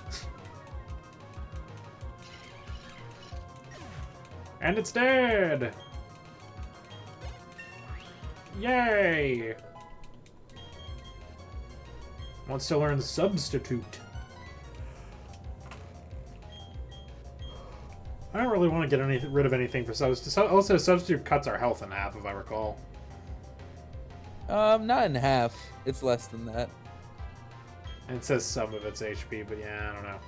And it's dead! Yay! Wants to learn Substitute. I don't really want to get rid of anything for Substitute. Also, Substitute cuts our health in half, if I recall. Not in half. It's less than that. And it says some of its HP, but yeah, I don't know.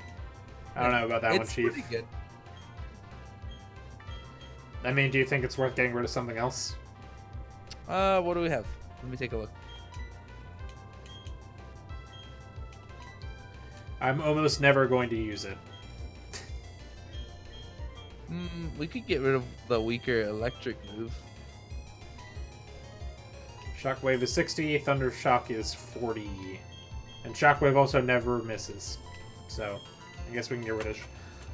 I don't know about that one, Chief. It's pretty good. I mean, do you think it's worth getting rid of something else? What do we have? Let me take a look. I'm almost never going to use it. We could get rid of the weaker electric move. Shockwave is 60, Thunder Shock is 40. And Shockwave also never misses. So, I guess we can get rid of...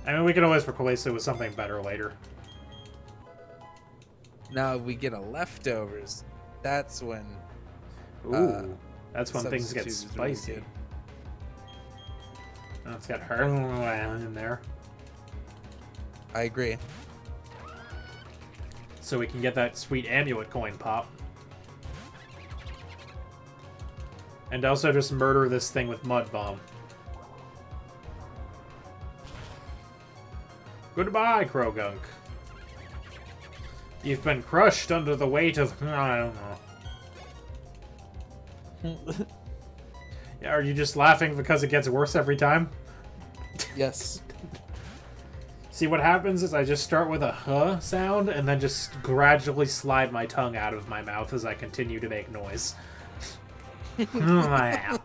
I mean, we can always replace it with something better later. Now if we get a leftovers, that's when... Ooh, that's when things get Substitute is really spicy. good. Oh, it's got her in there. I agree. So we can get that sweet amulet coin pop. And also just murder this thing with Mud Bomb. Goodbye, Krogunk. You've been crushed under the weight of... I don't know. Yeah, are you just laughing because it gets worse every time? Yes. See, what happens is I just start with a huh sound and then just gradually slide my tongue out of my mouth as I continue to make noise. Ugh.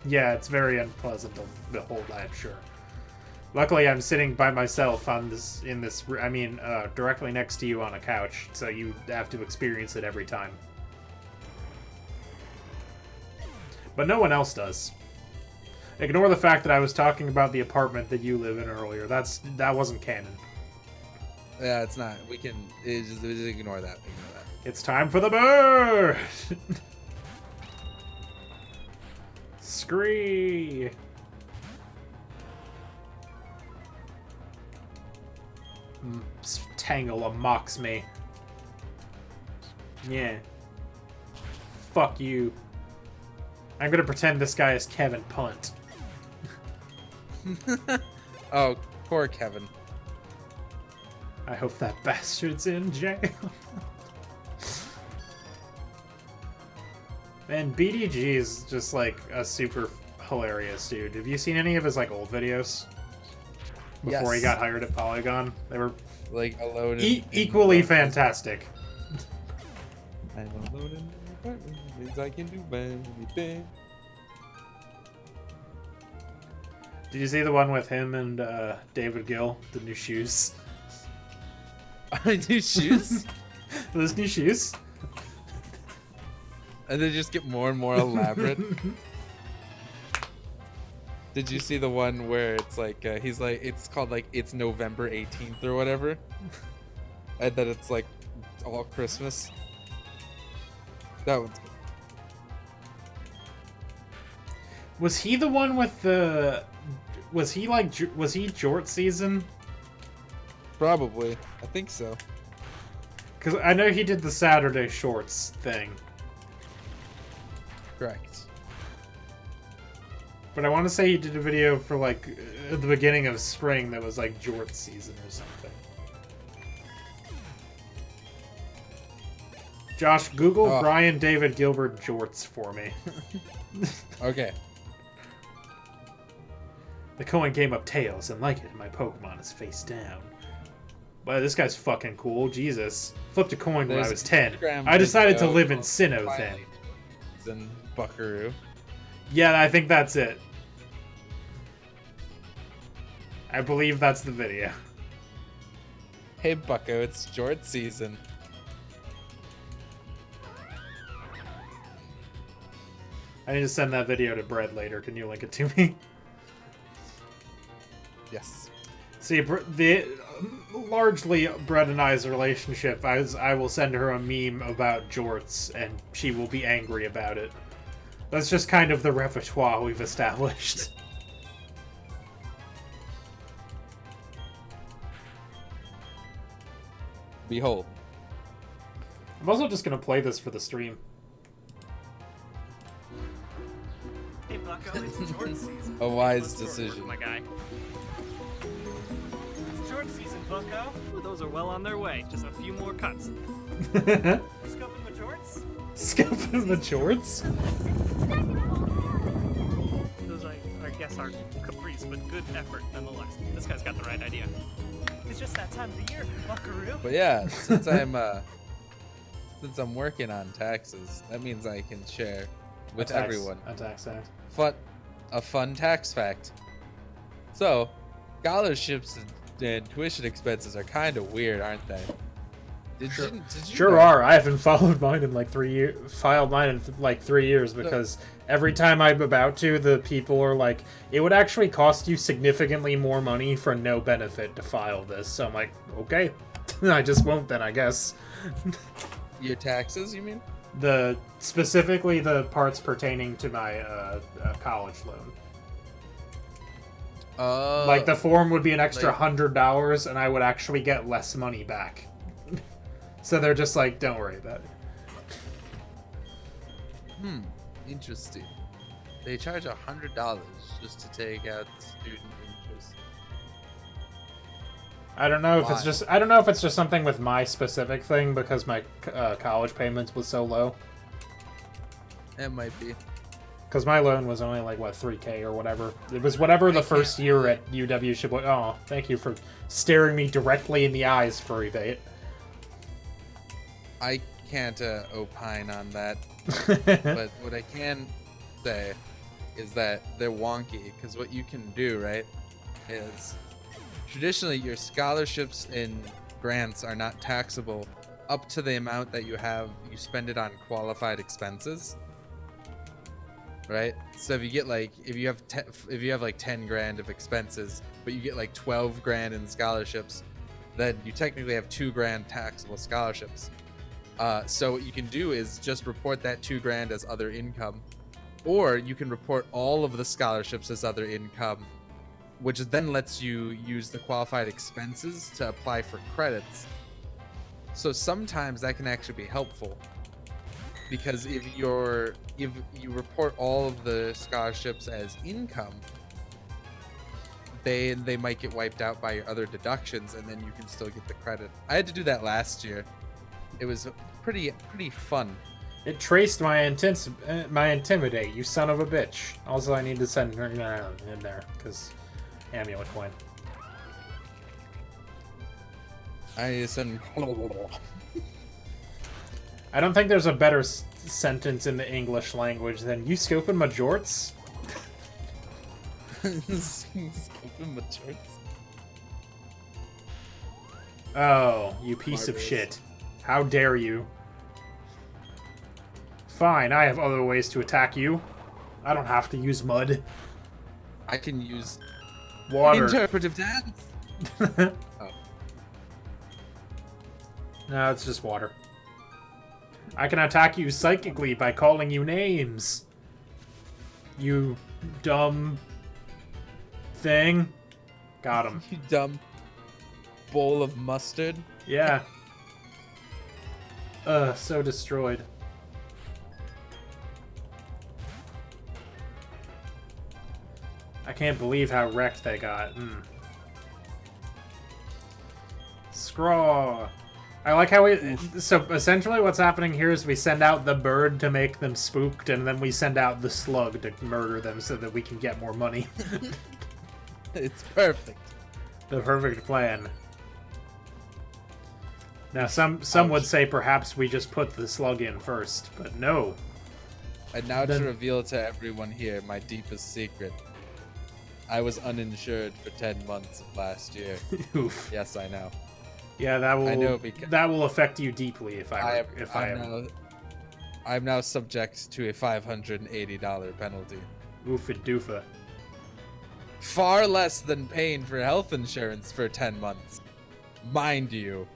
Yeah, it's very unpleasant to behold, I'm sure. Luckily, I'm sitting by myself on this, directly next to you on a couch, so you have to experience it every time. But no one else does. Ignore the fact that I was talking about the apartment that you live in earlier. That wasn't canon. Yeah, it's not. We can just ignore that. Ignore that. It's time for the bird! Scree! Tangela mocks me. Yeah. Fuck you. I'm gonna pretend this guy is Kevin Punt. Oh, poor Kevin. I hope that bastard's in jail. Man, BDG is just like a super hilarious dude. Have you seen any of his like old videos? Before he Yes. got hired at Polygon? They were Like alone. equally fantastic. I'm alone in the apartment. Means I can do anything. Did you see the one with him and David Gill? The new shoes. I do shoes, Those new shoes? and they just get more and more elaborate. Did you see the one where it's like he's like it's called like it's November 18th or whatever, and then it's like all Christmas. That one's good. Was he the one with the... Was he Jort season? Probably, I think so. Because I know he did the Saturday Shorts thing. Correct. But I want to say he did a video for like at the beginning of spring that was like Jort season or something. Josh, Google Brian David Gilbert Jorts for me. Okay. The coin came up tails, and like it, my Pokemon is face down. Wow, this guy's fucking cool. Jesus. Flipped a coin when I was 10. I decided to live in Sinnoh then. In Buckaroo. Yeah, I think that's it. I believe that's the video. Hey Bucko, it's Jort season. I need to send that video to Bread later. Can you link it to me? Yes. See, the largely Bread and I's relationship, I will send her a meme about jorts, and she will be angry about it. That's just kind of the repertoire we've established. Behold. I'm also just gonna play this for the stream. Hey Bucko, it's Jort season. A wise Let's work, decision. my guy. It's Jort season, Bucko. Ooh, those are well on their way. Just a few more cuts. Scoping the jorts? Scoping the jorts? Those, I guess, are caprice, but good effort nonetheless. This guy's got the right idea. It's just that time of the year, Buckaroo. But yeah, since I'm working on taxes, that means I can share with everyone A tax act. a fun tax fact. So, scholarships and tuition expenses are kind of weird, aren't they? Did you Sure know? are. I haven't filed mine in like 3 years. Filed mine in like 3 years because every time I'm about to, the people are like, "It would actually cost you significantly more money for no benefit to file this." So I'm like, "Okay, I just won't then, I guess." Your taxes, you mean? Specifically the parts pertaining to my college loan. Like the form would be an extra $100, and I would actually get less money back. So they're just like, don't worry about it. Interesting. They charge $100 just to take out student interest. I don't know if it's Why? just I don't know if it's just something with my specific thing because my college payments was so low. It might be. Because my loan was only like what 3K or whatever. It was whatever the first year at UW should. Oh, thank you for staring me directly in the eyes, furry bait. I can't opine on that, but what I can say is that they're wonky because what you can do, right, is traditionally your scholarships and grants are not taxable up to the amount that you spend it on qualified expenses, right? So if you get like if you have like 10 grand of expenses but you get like 12 grand in scholarships, then you technically have 2 grand taxable scholarships. So what you can do is just report that 2 grand as other income, or you can report all of the scholarships as other income, which then lets you use the qualified expenses to apply for credits. So sometimes that can actually be helpful, because if you report all of the scholarships as income, they might get wiped out by your other deductions, and then you can still get the credit. I had to do that last year. It was pretty fun. It traced my intimidate, you son of a bitch. Also, I need to send her in there because amulet coin. I send. I don't think there's a better sentence in the English language than "you scoping my jorts." Oh, you piece of shit. How dare you? Fine, I have other ways to attack you. I don't have to use mud. I can use Water. interpretive dance. Oh. No, it's just water. I can attack you psychically by calling you names. You dumb thing. Got him. You dumb bowl of mustard. Yeah. So destroyed. I can't believe how wrecked they got. Scraw. I like how so essentially what's happening here is we send out the bird to make them spooked, and then we send out the slug to murder them so that we can get more money. It's perfect. The perfect plan. Now, some would say perhaps we just put the slug in first, but no. And now to reveal to everyone here my deepest secret. I was uninsured for 10 months of last year. Oof. Yes, I know. Yeah, that will. I know because that will affect you deeply if I am. I'm now subject to a $580 penalty. Oofa doofa. Far less than paying for health insurance for 10 months, mind you.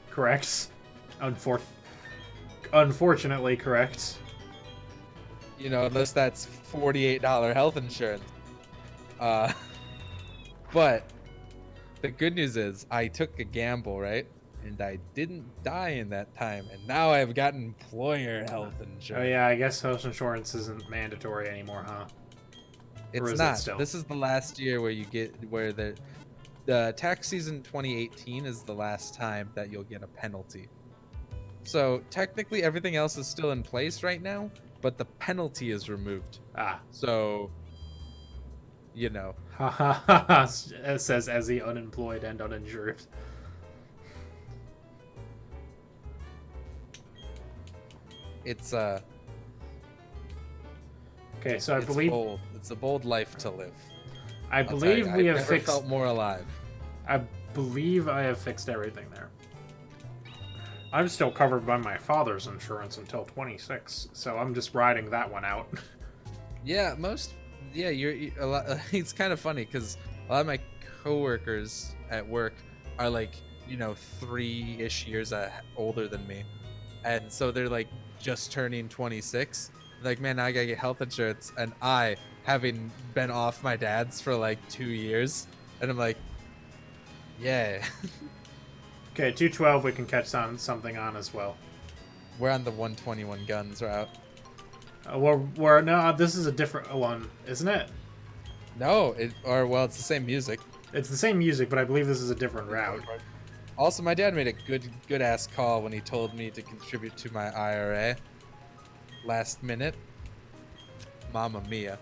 Correct. Unfortunately, correct. You know, unless that's $48 health insurance. But the good news is I took a gamble, right? And I didn't die in that time. And now I've got employer health insurance. Oh yeah, I guess health insurance isn't mandatory anymore, huh? It's is not. it still? This is the last year where the tax season 2018 is the last time that you'll get a penalty. So technically everything else is still in place right now, but the penalty is removed. Ah. So, you know. Ha ha ha ha, it says as the unemployed and uninsured. It's Okay, so I it's believe bold. It's a bold life to live. I believe we have never fixed. felt more alive. I believe I have fixed everything there. I'm still covered by my father's insurance until 26, so I'm just riding that one out. Yeah, you're a lot. It's kind of funny because a lot of my coworkers at work are like, 3-ish years older than me, and so they're like just turning 26. Like, man, now I gotta get health insurance, and I, having been off my dad's for like 2 years, and I'm like, yeah. Okay, 212 we can catch something on as well. We're on the 121 guns route. No, this is a different one, isn't it? No, it's the same music. It's the same music, but I believe this is a different route. Also, my dad made a good ass call when he told me to contribute to my IRA. Last minute. Mamma mia.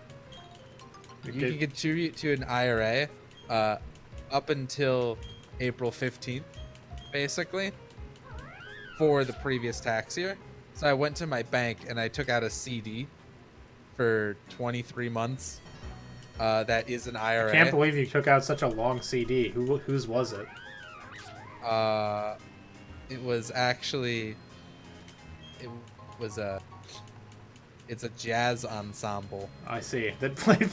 You can contribute to an IRA up until April 15th, basically, for the previous tax year. So I went to my bank and I took out a CD for 23 months. That is an IRA. I can't believe you took out such a long CD. Whose was it? It was actually... It's a jazz ensemble. I see. That played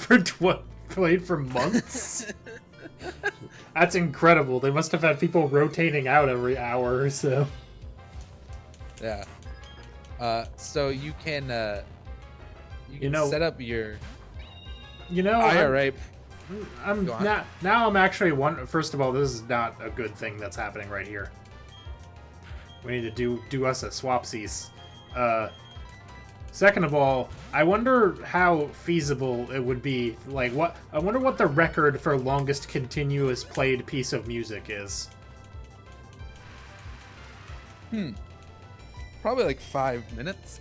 for months? That's incredible. They must have had people rotating out every hour or so. Yeah. So you can set up your IRA. I'm not now. I'm actually one. First of all, this is not a good thing that's happening right here. We need to do us a swapsies. Second of all, I wonder how feasible it would be. Like, I wonder what the record for longest continuous played piece of music is. Probably like 5 minutes.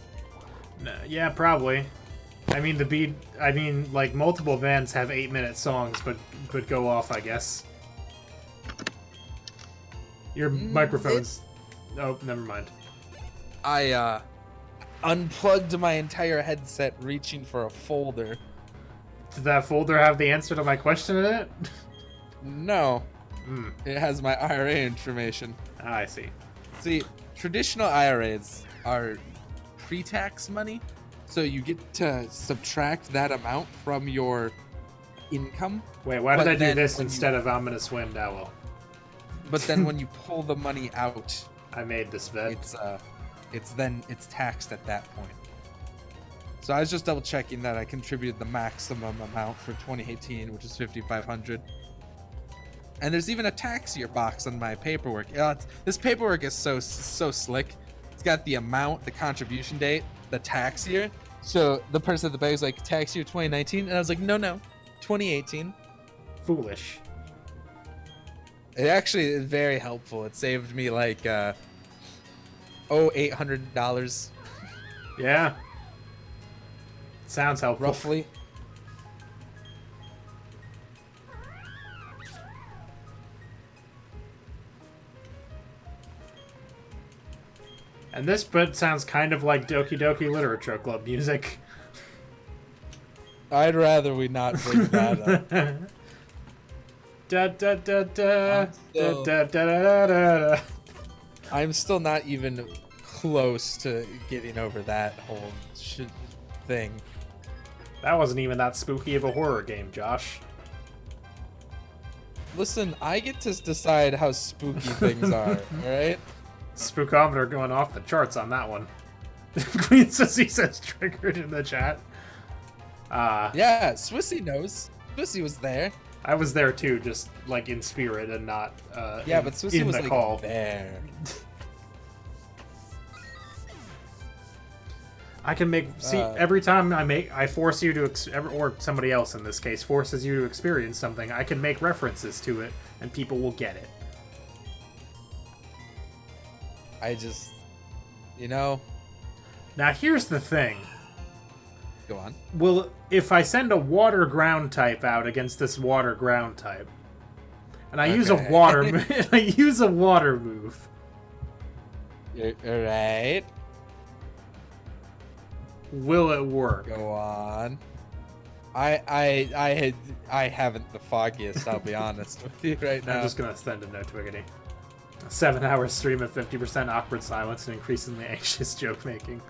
Yeah, probably. I mean, like, multiple bands have 8-minute songs, but go off, I guess. Your microphone's... Oh, never mind. I unplugged my entire headset reaching for a folder. Did that folder have the answer to my question in it? No. It has my IRA information. Ah, I see. See, traditional IRAs are pre-tax money, so you get to subtract that amount from your income. Wait, why did I do this instead of I'm gonna swim now? Well, but then when you pull the money out, I made this bet. It's taxed at that point. So I was just double checking that I contributed the maximum amount for 2018, which is 5,500. And there's even a tax year box on my paperwork. This paperwork is so slick. It's got the amount, the contribution date, the tax year. So the person at the bank was like, tax year 2019, and I was like, no, 2018. Foolish. It actually is very helpful. It saved me like $800. Yeah. Sounds helpful. Roughly. And this bit sounds kind of like Doki Doki Literature Club music. I'd rather we not bring that up. Da da da da da da da da da. I'm still not even close to getting over that whole thing. That wasn't even that spooky of a horror game, Josh. Listen, I get to decide how spooky things are, alright? Spookometer going off the charts on that one. Queen Sissy says triggered in the chat. Yeah, Swissy knows. Swissy was there. I was there too, just like in spirit and not But in Swissy was the like call. there. I can make every time I force you to or somebody else in this case forces you to experience something. I can make references to it, and people will get it. I just, Now here's the thing. Go on. Well, if I send a water ground type out against this water ground type, and I use a water, I use a water move. Alright. Will it work? Go on. I haven't the foggiest, I'll be honest with you right now. I'm just gonna send a no twiggity. 7-hour stream of 50% awkward silence and increasingly anxious joke making.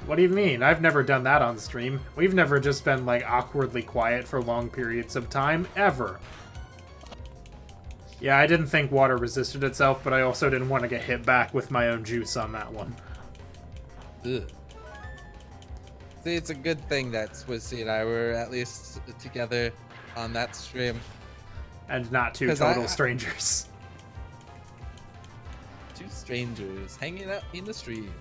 What do you mean? I've never done that on stream. We've never just been like awkwardly quiet for long periods of time, ever. Yeah, I didn't think water resisted itself, but I also didn't want to get hit back with my own juice on that one. Ugh. See, it's a good thing that Swissy and I were at least together on that stream. And not two total strangers. Two strangers hanging out in the stream.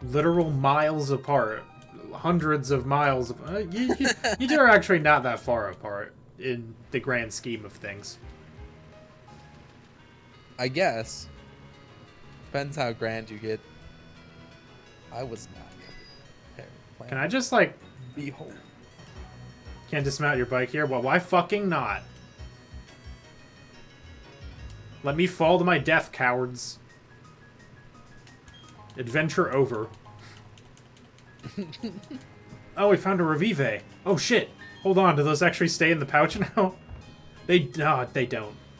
Literal miles apart. hundreds of miles. You two are actually not that far apart in the grand scheme of things. I guess. Depends how grand you get. I was not. Can I just, like... Behold. Can't dismount your bike here? Well, why fucking not? Let me fall to my death, cowards. Adventure over. Oh, we found a Revive. Oh, shit. Hold on, do those actually stay in the pouch now? No, they don't.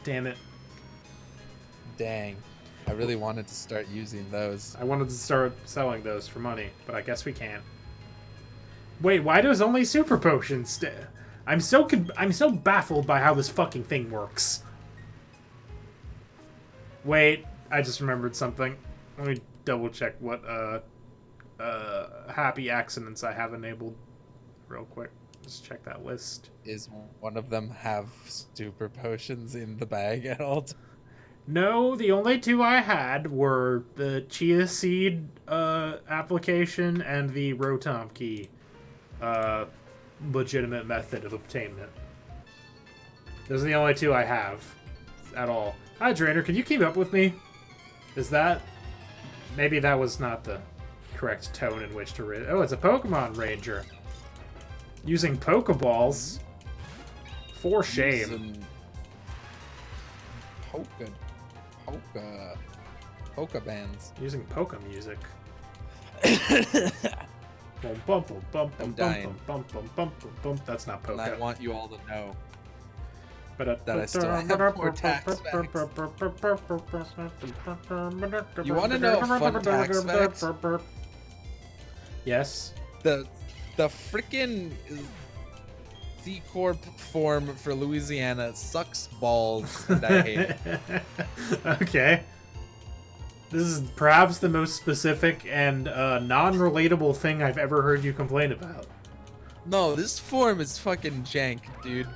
Damn it. Dang. I really wanted to start using those. I wanted to start selling those for money, but I guess we can't. Wait, why does only super potions stay? I'm so baffled by how this fucking thing works. Wait, I just remembered something. Let me double check what happy accidents I have enabled real quick. Just check that list. Is one of them have super potions in the bag at all? No, the only two I had were the chia seed application and the Rotom key legitimate method of obtainment. Those are the only two I have at all. Hi, Drainer, can you keep up with me? Is that... Maybe that was not the correct tone in which to read. Oh, it's a Pokemon Ranger. Using Pokeballs. For shame. Polka bands. Using Poke music. I'm dying. That's not And I Poke. want you all to know That I still have more tax facts. You want to know a fun tax fact? Yes. The frickin' C Corp form for Louisiana sucks balls, and I hate it. Okay. This is perhaps the most specific and non-relatable thing I've ever heard you complain about. No, this form is fucking jank, dude.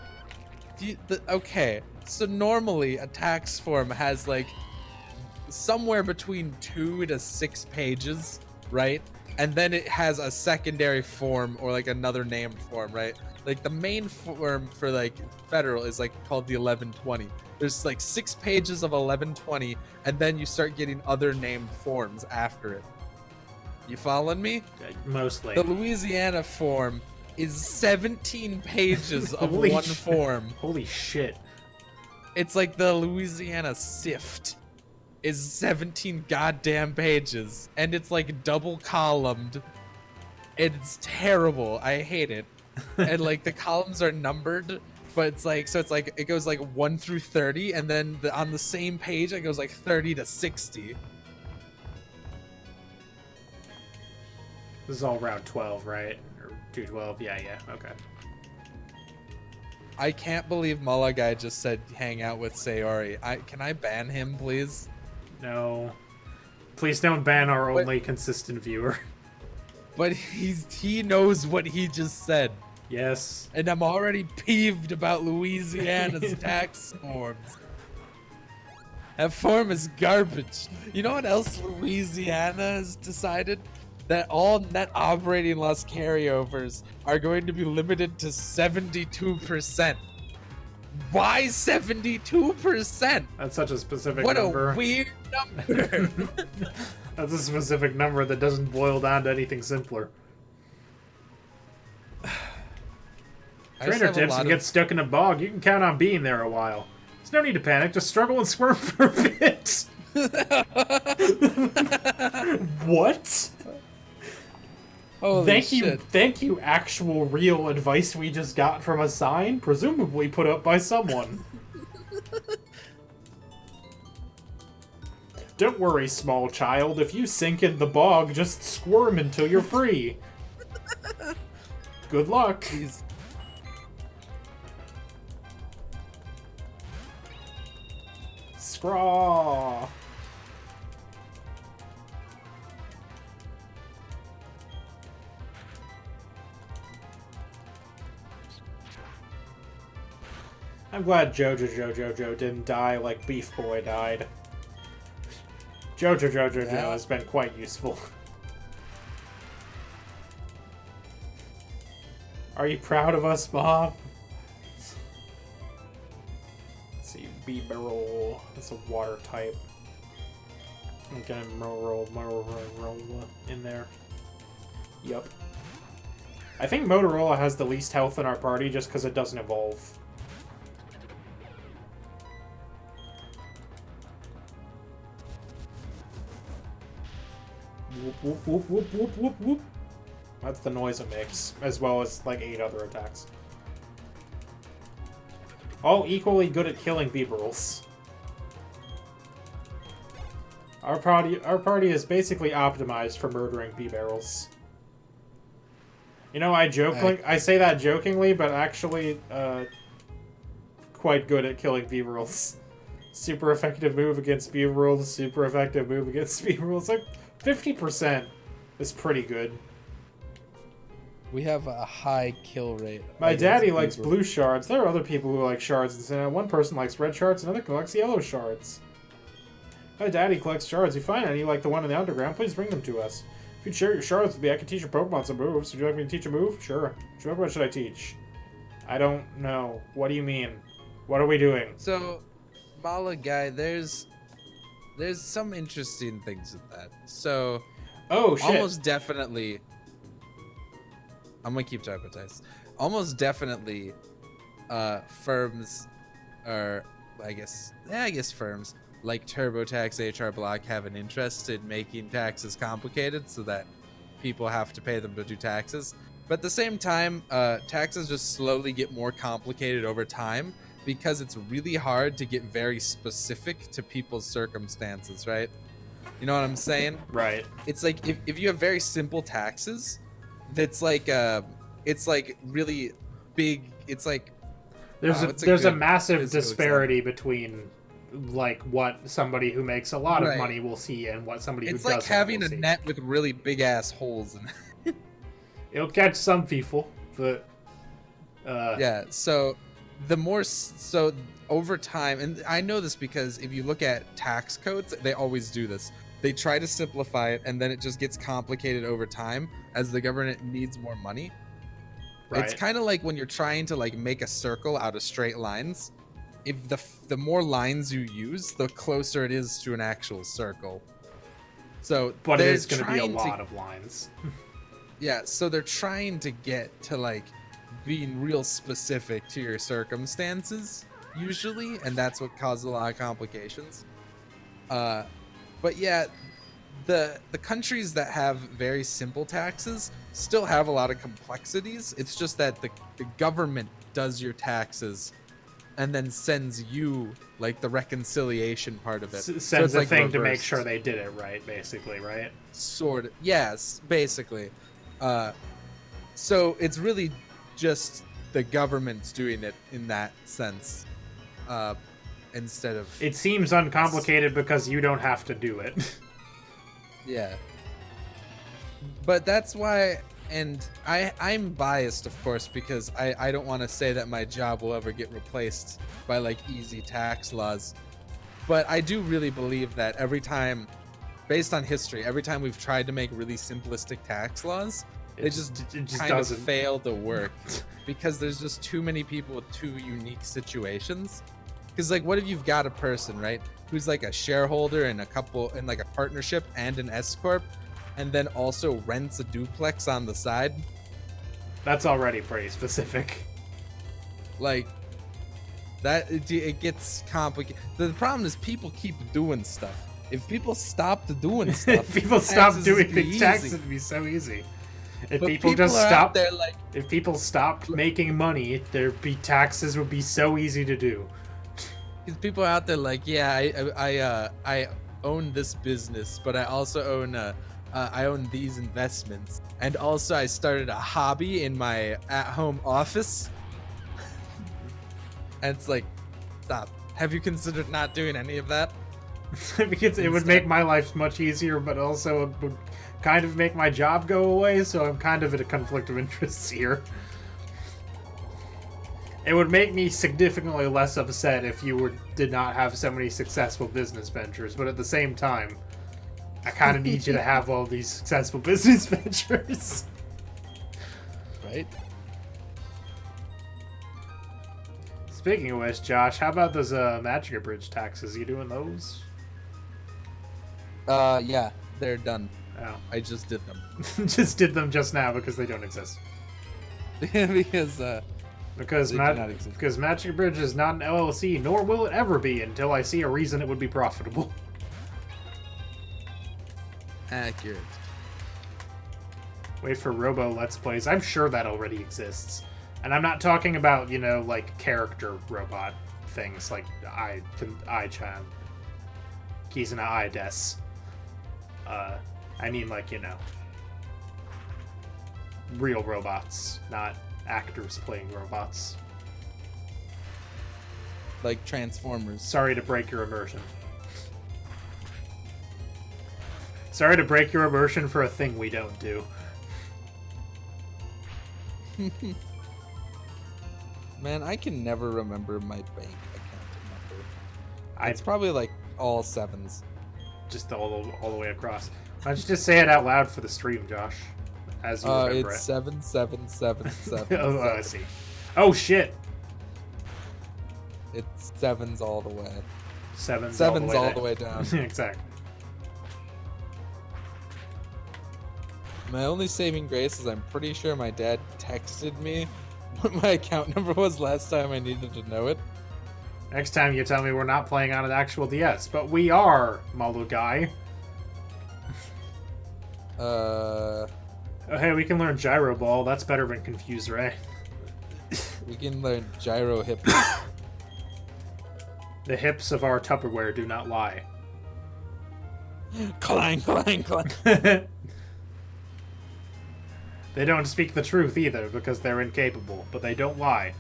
Okay, so normally a tax form has like somewhere between 2 to 6 pages, right? And then it has a secondary form or like another named form, right? Like the main form for like federal is like called the 1120. There's like 6 pages of 1120, and then you start getting other named forms after it. You following me? Mostly. The Louisiana form is 17 pages of Holy one shit. form. Holy shit. It's like the Louisiana SIFT is 17 goddamn pages, and it's like double columned. It's terrible. I hate it. And like the columns are numbered, but it's like, so it's like it goes like 1 through 30, and then on the same page it goes like 30 to 60. This is all route 12, right? Or 212? Yeah, okay. I can't believe Mullah Guy just said hang out with Sayori. Can I ban him, please? No. Please don't ban our only consistent viewer. But he knows what he just said. Yes. And I'm already peeved about Louisiana's tax forms. That form is garbage. You know what else Louisiana has decided? That all net operating loss carryovers are going to be limited to 72%. Why 72%? That's such a specific What number. a weird number. That's a specific number that doesn't boil down to anything simpler. Trainer tips, if you get stuck in a bog, you can count on being there a while. There's no need to panic, just struggle and squirm for a bit. What? Holy shit. Thank you, actual real advice we just got from a sign, presumably put up by someone. Don't worry, small child. If you sink in the bog, just squirm until you're free. Good luck. Please. Scraw. I'm glad Jojo didn't die like Beef Boy died. Jojo Yeah. has been quite useful. Are you proud of us, Bob? Let's see, B-Barrel. That's a water type. I'm gonna roll in there. Yup. I think Motorola has the least health in our party just because it doesn't evolve. Whoop, whoop, whoop, whoop, whoop, whoop, whoop. That's the noise it makes, as well as like 8 other attacks. All equally good at killing B-Barrels. Our party is basically optimized for murdering B-Barrels. You know, I say that jokingly, but actually, quite good at killing B-Barrels. Super effective move against B-Barrels, super effective move against B-Barrels. Like, 50% is pretty good. We have a high kill rate. My daddy likes blue shards. There are other people who like shards. One person likes red shards, another collects yellow shards. My daddy collects shards. If you find any like the one in the underground, please bring them to us. If you'd share your shards with me, I can teach your Pokemon some moves. Would you like me to teach a move? Sure. What should I teach? I don't know. What do you mean? What are we doing? So, Mala guy, there's some interesting things with that. So, oh shit! Almost definitely. I'm gonna keep talking about dice. Almost definitely, firms, or I guess firms like TurboTax, HR Block have an interest in making taxes complicated so that people have to pay them to do taxes. But at the same time, taxes just slowly get more complicated over time because it's really hard to get very specific to people's circumstances, right? You know what I'm saying? Right. It's like if you have very simple taxes, that's like it's like really big. It's like there's a massive disparity between like what somebody who makes a lot of money will see and what somebody who doesn't. It's like having a net with really big ass holes in it. It'll catch some people, but yeah. So over time, and I know this because if you look at tax codes, they always do this. They try to simplify it, and then it just gets complicated over time as the government needs more money. Right. It's kind of like when you're trying to like make a circle out of straight lines. If the more lines you use, the closer it is to an actual circle. So, but it is going to be a lot of lines. Yeah, so they're trying to get to like being real specific to your circumstances usually, and that's what causes a lot of complications. But yeah, the countries that have very simple taxes still have a lot of complexities. It's just that the government does your taxes and then sends you like the reconciliation part of it. Sends the thing to make sure they did it right, basically, right? Sort of. Yes, basically. So it's really just the government's doing it in that sense. Instead of... It seems uncomplicated because you don't have to do it. Yeah. But that's why... And I'm biased, of course, because I don't want to say that my job will ever get replaced by, like, easy tax laws. But I do really believe that every time, based on history, every time we've tried to make really simplistic tax laws, it just kind of fail to work. Because there's just too many people with too unique situations. Because, like, what if you've got a person, right, who's, like, a shareholder in like, a partnership and an S-corp, and then also rents a duplex on the side? That's already pretty specific. Like, that it gets complicated. The problem is people keep doing stuff. If people stopped doing stuff, if people stopped doing things, taxes would be so easy. If people just stopped, like, if people stopped making money, taxes would be so easy to do. Because people are out there like, yeah, I own this business, but I also own I own these investments, and also I started a hobby in my at-home office. And it's like, stop. Have you considered not doing any of that? Because it would make my life much easier, but also it would kind of make my job go away, so I'm kind of at a conflict of interests here. It would make me significantly less upset if you did not have so many successful business ventures, but at the same time, I kind of need you to have all these successful business ventures. Right? Speaking of which, Josh, how about those Magic Bridge taxes? You doing those? Yeah, they're done. Oh. I just did them. Just did them just now because they don't exist. because Because they do not exist. because Magic Bridge is not an LLC, nor will it ever be until I see a reason it would be profitable. Accurate. Wait for Robo Let's Plays. I'm sure that already exists. And I'm not talking about, you know, like character robot things like I-chan. Kizuna I-des. I mean, like, you know, real robots, not actors playing robots. Like Transformers. Sorry to break your immersion. Sorry to break your immersion for a thing we don't do. Man, I can never remember my bank account number. I It's probably like all sevens. just all the way across. Why don't you just say it out loud for the stream, Josh? As you remember It's it. 7777. Oh, I see. Oh shit! It's sevens all the way. Sevens Sevens all down. the way down. Exactly. My only saving grace is I'm pretty sure my dad texted me what my account number was last time I needed to know it. Next time you tell me we're not playing on an actual DS, but we are, Malu guy. Oh, hey, we can learn Gyro Ball. That's better than Confuse Ray. We can learn gyro hip. The hips of our Tupperware do not lie. Clang, clang, clang. They don't speak the truth either because they're incapable, but they don't lie.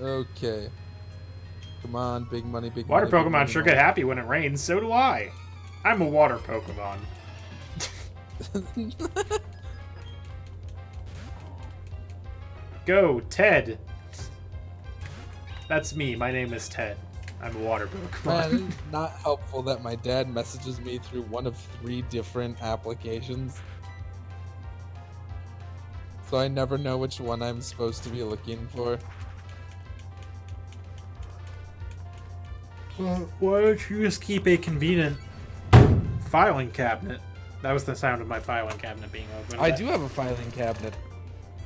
Okay. Come on, big money, big Water money. big Pokemon money, sure money. get happy when it rains, so do I. I'm a water Pokemon. Go, Ted! That's me, my name is Ted. I'm a water Pokemon. Man, it's not helpful that my dad messages me through one of 3 different applications. So I never know which one I'm supposed to be looking for. Well, why don't you just keep a convenient filing cabinet? That was the sound of my filing cabinet being opened. I do have a filing cabinet.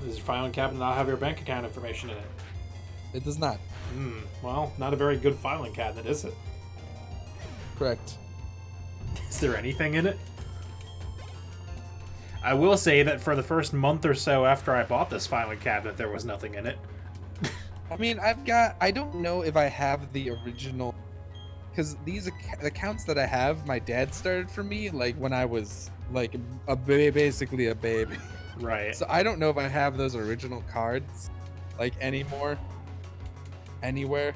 Does your filing cabinet not have your bank account information in it? It does not. Well, not a very good filing cabinet, is it? Correct. Is there anything in it? I will say that for the first month or so after I bought this filing cabinet, there was nothing in it. I mean, I don't know if I have the original, because these accounts that I have, my dad started for me, like, when I was, like, basically a baby. Right. So I don't know if I have those original cards, like, anymore. Anywhere.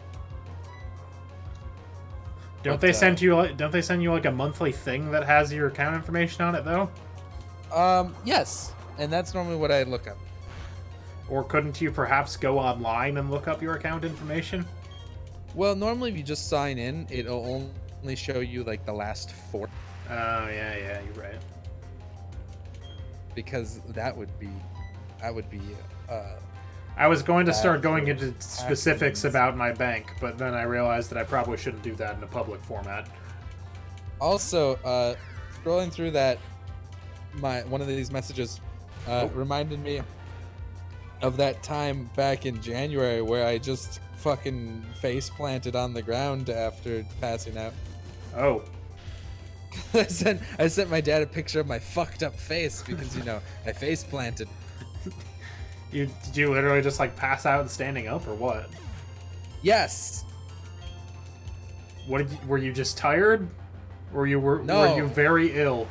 Don't they send you like a monthly thing that has your account information on it though? Yes. And that's normally what I look up. Or couldn't you perhaps go online and look up your account information? Well, normally if you just sign in, it'll only show you like the last 4. Oh yeah, you're right. Because that would be I was going to start going for into specifics about my bank, but then I realized that I probably shouldn't do that in a public format. Also, scrolling through that, one of these messages reminded me of that time back in January where I just fucking face planted on the ground after passing out. Oh. I sent my dad a picture of my fucked up face because I face planted. Did you literally just like pass out standing up or what? Yes. Were you just tired? Or No. were you very ill?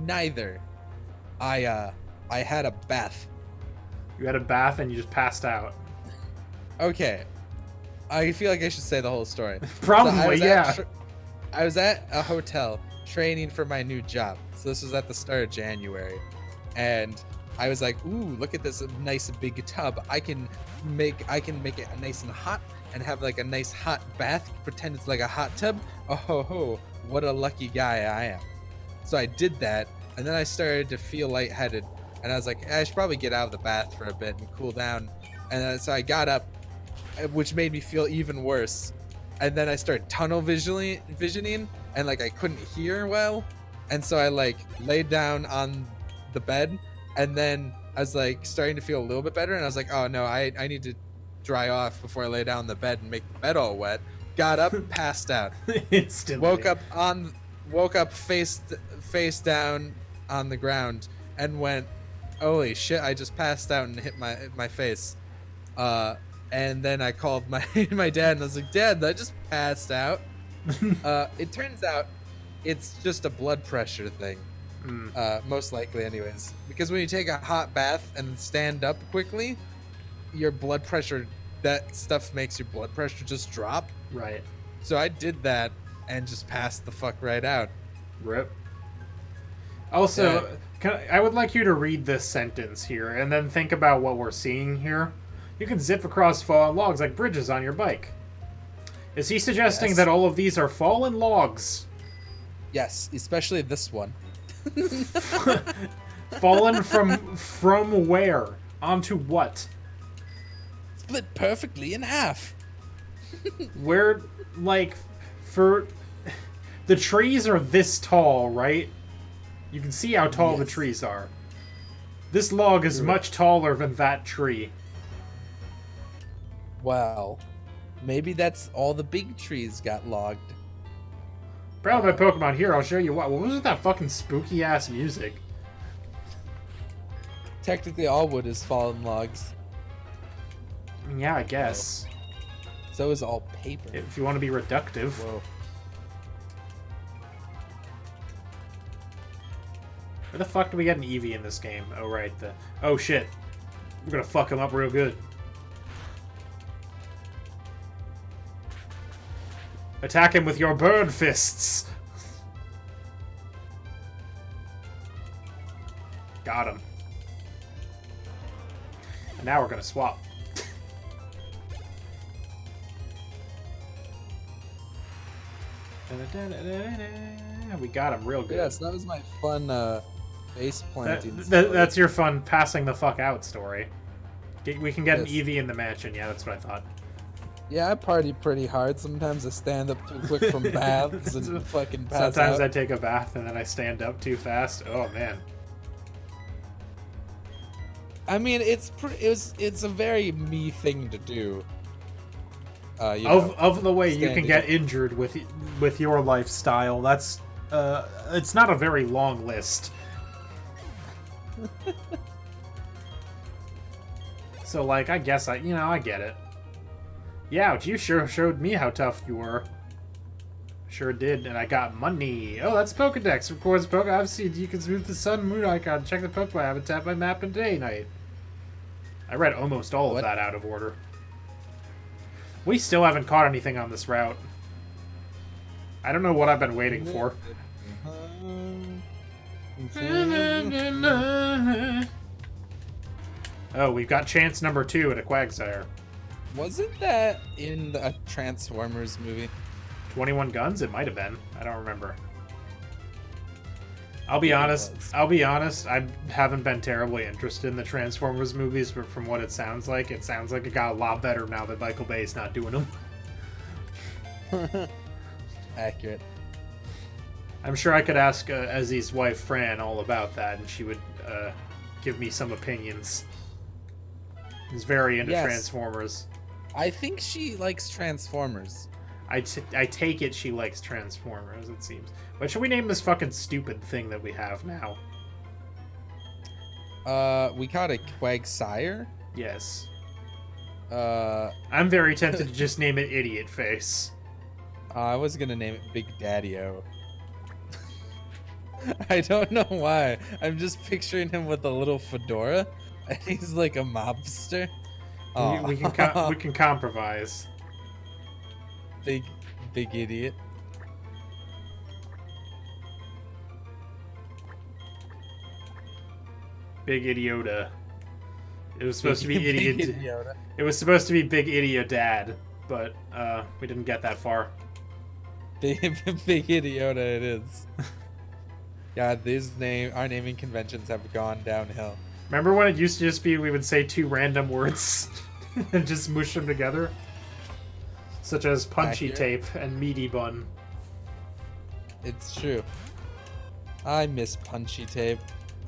Neither. I had a bath. You had a bath and you just passed out. Okay. I feel like I should say the whole story. Probably, yeah. I was at a hotel training for my new job. So this was at the start of January. And I was like, ooh, look at this nice big tub. I can make it nice and hot and have like a nice hot bath. Pretend it's like a hot tub. Oh ho ho, what a lucky guy I am. So I did that, and then I started to feel lightheaded. and I was like, I should probably get out of the bath for a bit and cool down. And so I got up, which made me feel even worse. And then I started tunnel visioning, and like I couldn't hear well, and so I like laid down on the bed, and then I was like starting to feel a little bit better, and I was like, oh no, I need to dry off before I lay down on the bed and make the bed all wet. Got up, passed out. Instantly. Woke up face down on the ground and went, holy shit, I just passed out and hit my face. And then I called my my dad and I was like, Dad, I just passed out. It turns out it's just a blood pressure thing. Most likely anyways. Because when you take a hot bath and stand up quickly, your blood pressure, that stuff makes your blood pressure just drop. Right. So I did that and just passed the fuck right out. Rip. Also, I would like you to read this sentence here and then think about what we're seeing here. You can zip across fallen logs like bridges on your bike. Is he suggesting that all of these are fallen logs? Yes, especially this one. Fallen from where? Onto what? Split perfectly in half. Where, like, for... The trees are this tall, right? You can see how tall the trees are. This log is much taller than that tree. Well, maybe that's all the big trees got logged. Probably my Pokemon here, I'll show you what. What was with that fucking spooky ass music? Technically, all wood is fallen logs. Yeah, I guess. So is all paper. If you want to be reductive. Whoa. Where the fuck do we get an Eevee in this game? Oh, right. Oh, shit. We're gonna fuck him up real good. Attack him with your bird fists! Got him. And now we're gonna swap. We got him real good. Yes, that was my fun base planting. That's your fun passing the fuck out story. We can get an Eevee in the mansion. Yeah, that's what I thought. Yeah, I party pretty hard. Sometimes I stand up too quick from baths and fucking pass Sometimes out. I take a bath and then I stand up too fast. Oh man. I mean, it's a very me thing to do. Of the way you can get injured with your lifestyle, that's it's not a very long list. So like, I guess I get it. Yeah, you sure showed me how tough you were. Sure did, and I got money. Oh, that's Pokedex. Records Poke. I've seen you can smooth the sun and moon icon. Check the Pokemon habitat by map and day night. I read almost all of that out of order. We still haven't caught anything on this route. I don't know what I've been waiting for. Oh, we've got chance number 2 at a Quagsire. Wasn't that in a Transformers movie? 21 Guns? It might have been. I don't remember. I'll be honest. I haven't been terribly interested in the Transformers movies, but from what it sounds like it got a lot better now that Michael Bay's not doing them. Accurate. I'm sure I could ask Ezzy's wife, Fran, all about that, and she would give me some opinions. He's very into Transformers. I think she likes Transformers. I take it she likes Transformers, it seems. What should we name this fucking stupid thing that we have now? We caught a Quagsire? Yes. I'm very tempted to just name it Idiot Face. I was gonna name it Big Daddy-O. I don't know why. I'm just picturing him with a little fedora, and he's like a mobster. We can compromise. Big idiot. Big Idiota. It was supposed to be Big Idiot. Idiota. It was supposed to be Big Idiot Dad, but we didn't get that far. Big Idiota it is. God, our naming conventions have gone downhill. Remember when it used to just be we would say 2 random words and just mush them together? Such as punchy Accurate. tape and meaty bun. It's true. I miss Punchy Tape.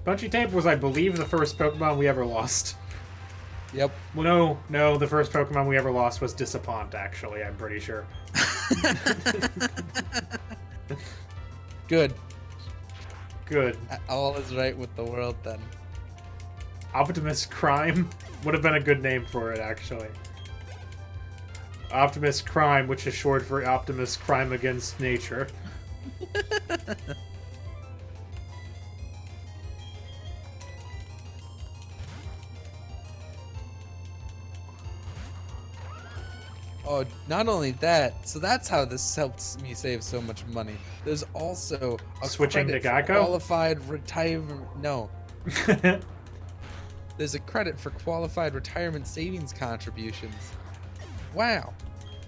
Punchy tape was, I believe, the first Pokemon we ever lost. Yep. Well, no, the first Pokemon we ever lost was Disappoint, actually, I'm pretty sure. Good. Good. All is right with the world then. Optimus Crime would have been a good name for it, actually. Optimus Crime, which is short for Optimus Crime Against Nature. Oh, not only that, so that's how this helps me save so much money. There's also a Switching to credit for Geico? qualified retirement. No, there's a credit for qualified retirement savings contributions. Wow.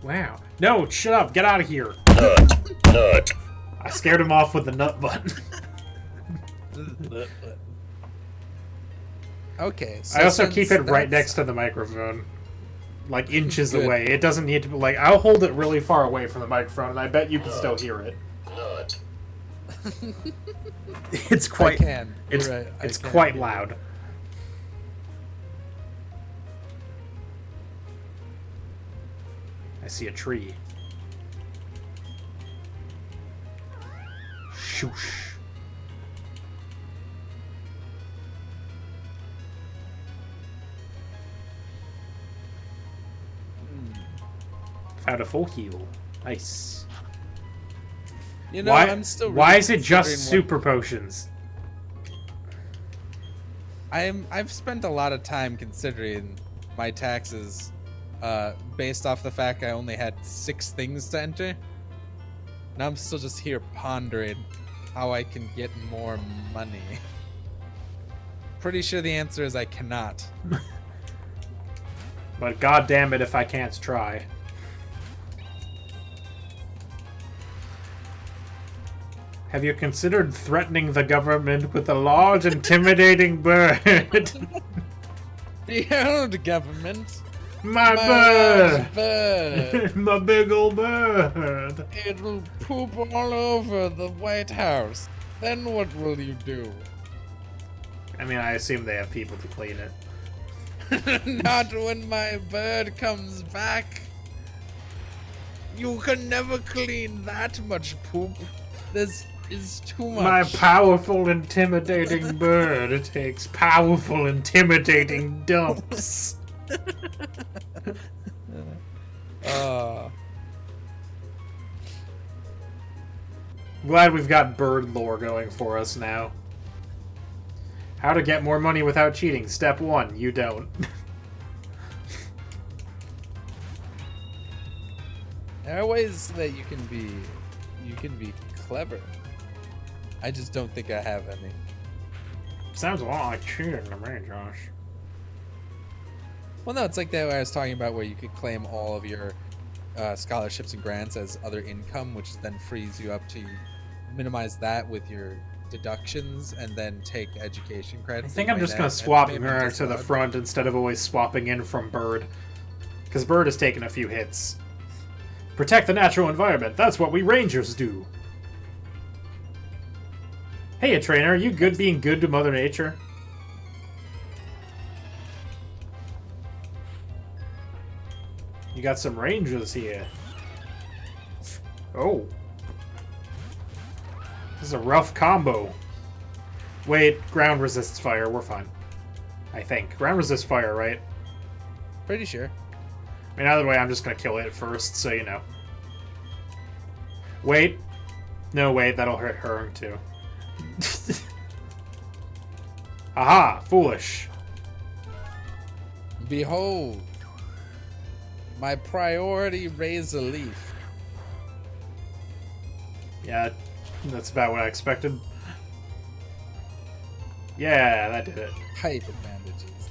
Wow. No, shut up. Get out of here. Nut. I scared him off with the nut button. Okay. So I also since keep it right that's- next to the microphone. Like inches Good. away. It doesn't need to be like, I'll hold it really far away from the microphone and I bet you can still hear it. Nut. It's quite I can. You're it's right. I it's can. quite loud. I see a tree. Shoosh. Found a full heal. Nice. You know, why I'm still. why really is it just considering super potions? I've spent a lot of time considering my taxes, based off the fact I only had 6 things to enter. Now I'm still just here pondering how I can get more money. Pretty sure the answer is I cannot. But god damn it if I can't try. Have you considered threatening the government with a large, intimidating bird? Behold, government. My large bird! bird. My big old bird! It will poop all over the White House. Then what will you do? I mean, I assume they have people to clean it. Not when my bird comes back. You can never clean that much poop. This is too much. My powerful, intimidating bird takes powerful, intimidating dumps. Glad we've got bird lore going for us now. How to get more money without cheating. Step 1, you don't. There are ways that you can be clever. I just don't think I have any. Sounds a lot like cheating to me, Josh. Well, no, it's like that I was talking about where you could claim all of your scholarships and grants as other income, which then frees you up to minimize that with your deductions and then take education I credits. think that I'm you just might gonna have swap maybe her to the disallowed. front instead of always swapping in from Bird. Because Bird has taken a few hits. Protect the natural environment. That's what we Rangers do. Hey, a trainer, are you good being good to Mother Nature? You got some Rangers here. Oh. This is a rough combo. Wait, ground resists fire. We're fine. I think. Ground resists fire, right? Pretty sure. I mean, either way, I'm just gonna kill it first, so you know. Wait. No, wait, that'll hurt her too. Aha! Foolish. Behold, my priority razor leaf. Yeah, that's about what I expected. Yeah, that did it. Pipe advantages.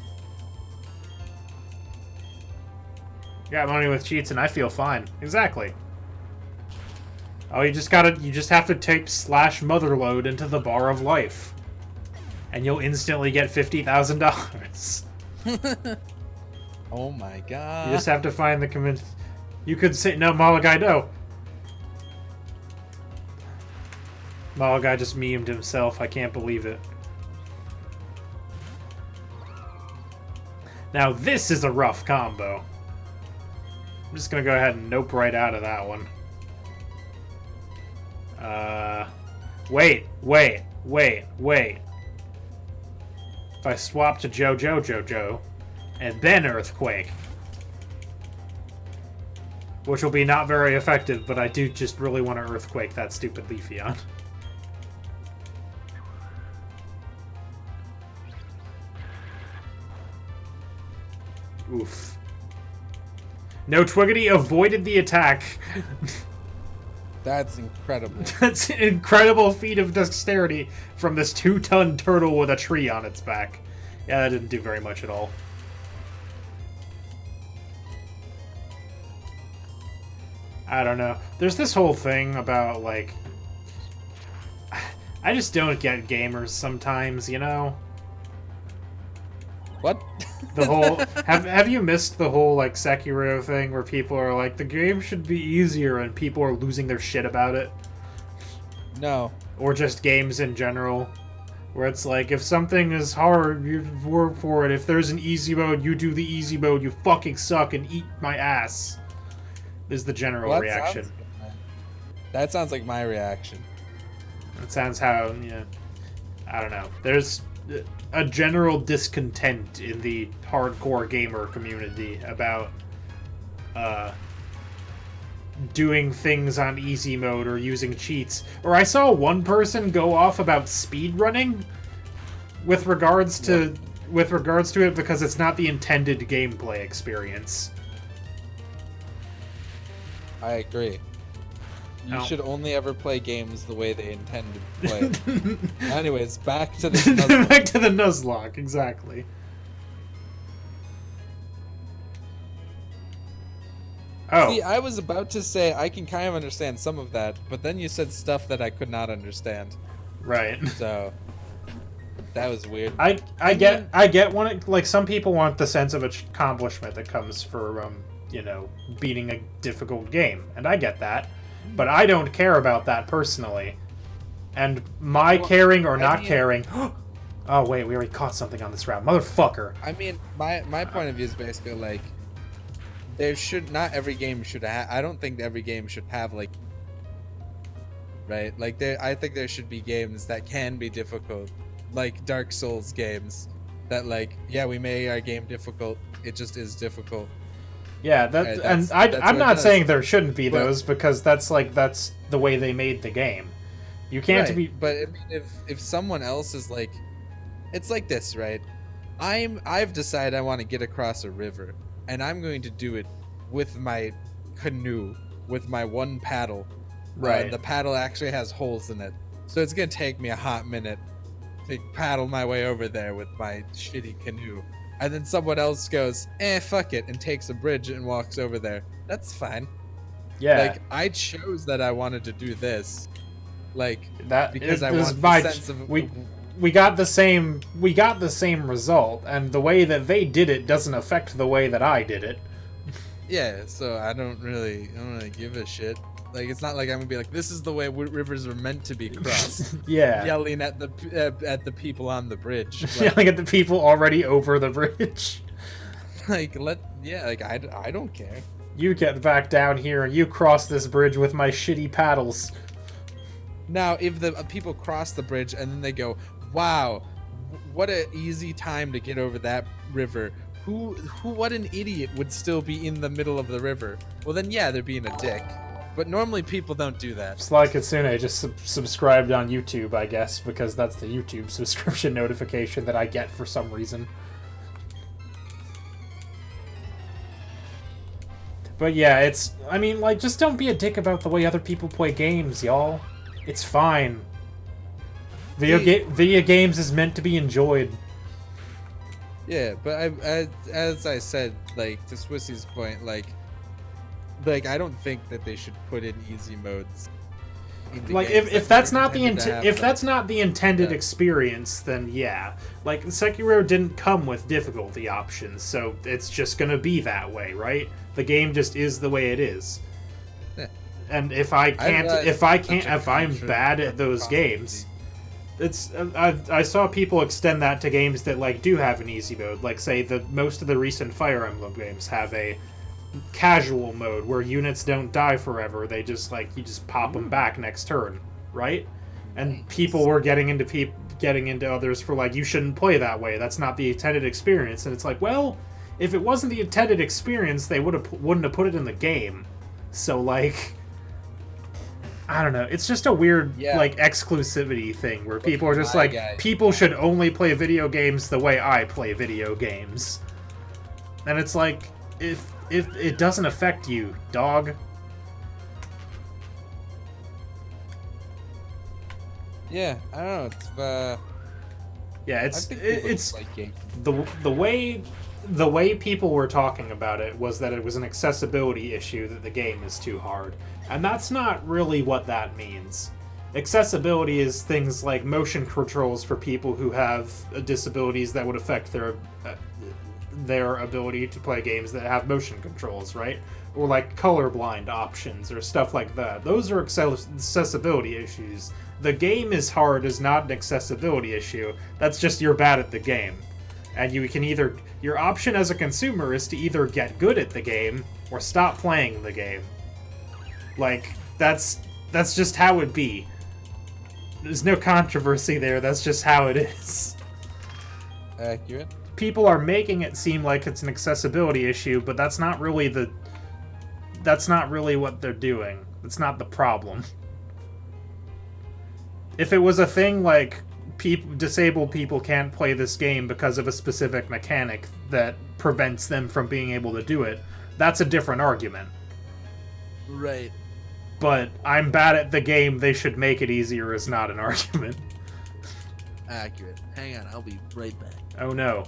Got money with cheats and I feel fine. Exactly. Oh, you just have to tape /motherload into the bar of life. and you'll instantly get $50,000. Oh my god. You just have to find the commit. You could say no, Malagai, no. Malagai just memed himself. I can't believe it. Now this is a rough combo. I'm just gonna go ahead and nope right out of that one. Wait. If I swap to Jojo, and then Earthquake, which will be not very effective, but I do just really want to Earthquake that stupid Leafeon. Oof. No, Twiggity avoided the attack. That's incredible. That's an incredible feat of dexterity from this 2-ton turtle with a tree on its back. Yeah, that didn't do very much at all. I don't know. There's this whole thing about, like... I just don't get gamers sometimes, you know? What? The whole... have you missed the whole, like, Sekiro thing where people are like, the game should be easier, and people are losing their shit about it? No. Or just games in general, where it's like, if something is hard, you work for it. If there's an easy mode, you do the easy mode. You fucking suck and eat my ass. Is the general Well, reaction. That sounds like my reaction. It sounds how, yeah. I don't know. There's a general discontent in the hardcore gamer community about doing things on easy mode or using cheats. Or I saw one person go off about speedrunning with regards to it because it's not the intended gameplay experience. I agree. You No. should only ever play games the way they intend to play. Anyways, back to this. Nuzlocke. Back to the Nuzlocke, exactly. Oh. See, I was about to say I can kind of understand some of that, but then you said stuff that I could not understand. Right. So that was weird. I get when it, like, some people want the sense of accomplishment that comes for you know, beating a difficult game, and I get that, but I don't care about that personally. And my caring or not caring. Oh wait, we already caught something on this route, motherfucker. I mean, my point of view is basically like not every game should have. I don't think every game should have like. Right, like I think there should be games that can be difficult, like Dark Souls games, that like we made our game difficult. It just is difficult. Yeah, Right, and I'm not saying there shouldn't be those, because that's the way they made the game. You can't Right, be. But I mean, if someone else is like, it's like this, right? I've decided I want to get across a river, and I'm going to do it with my canoe, with my one paddle. Right. The paddle actually has holes in it, so it's gonna take me a hot minute to paddle my way over there with my shitty canoe. And then someone else goes, fuck it, and takes a bridge and walks over there. That's fine. Yeah. Like, I chose that I wanted to do this. Like, That because I it was want my the sense of... we got the same result, and the way that they did it doesn't affect the way that I did it. Yeah, so I don't really give a shit. Like, it's not like I'm gonna be like, this is the way rivers are meant to be crossed. Yeah. Yelling at the people on the bridge. Like, Yelling at the people already over the bridge. like I don't care. You get back down here and you cross this bridge with my shitty paddles. Now, if the people cross the bridge and then they go, wow, what an easy time to get over that river. What an idiot would still be in the middle of the river. Well, then, yeah, they're being a dick. But normally people don't do that. Sly Kitsune just subscribed on YouTube, I guess, because that's the YouTube subscription notification that I get for some reason. But yeah, I mean, like, just don't be a dick about the way other people play games, y'all. It's fine. Video games is meant to be enjoyed. Yeah, but as I said, like, to Swissy's point, like I don't think that they should put in easy modes. indie Like games if that that's were not the intended to have if them. that's not the intended Yeah. experience, then yeah. Like Sekiro didn't come with difficulty options, so it's just gonna be that way, right? The game just is the way it is. Yeah. And if I'm bad at those games, it's I saw people extend that to games that like do have an easy mode. Like say most of the recent Fire Emblem games have a casual mode where units don't die forever. They just like you just pop them back next turn, right? And people were getting into others for like you shouldn't play that way. That's not the intended experience. And it's like, well, if it wasn't the intended experience, they wouldn't have put it in the game. So like I don't know. It's just a weird like exclusivity thing where people are just like people should only play video games the way I play video games. And it's like if it doesn't affect you, dog. Yeah, I don't know. It's like games. the way people were talking about it was that it was an accessibility issue, that the game is too hard. And that's not really what that means. Accessibility is things like motion controls for people who have disabilities that would affect their ability to play games that have motion controls, right? Or like colorblind options or stuff like that. Those are accessibility issues. The game is hard is not an accessibility issue. That's just you're bad at the game. And you can your option as a consumer is to either get good at the game or stop playing the game. Like that's just how it be. There's no controversy there. That's just how it is. Accurate. People are making it seem like it's an accessibility issue, but that's not really what they're doing. It's not the problem. If it was a thing like disabled people can't play this game because of a specific mechanic that prevents them from being able to do it, that's a different argument. Right. But I'm bad at the game, they should make it easier is not an argument. Accurate. Hang on, I'll be right back. Oh no.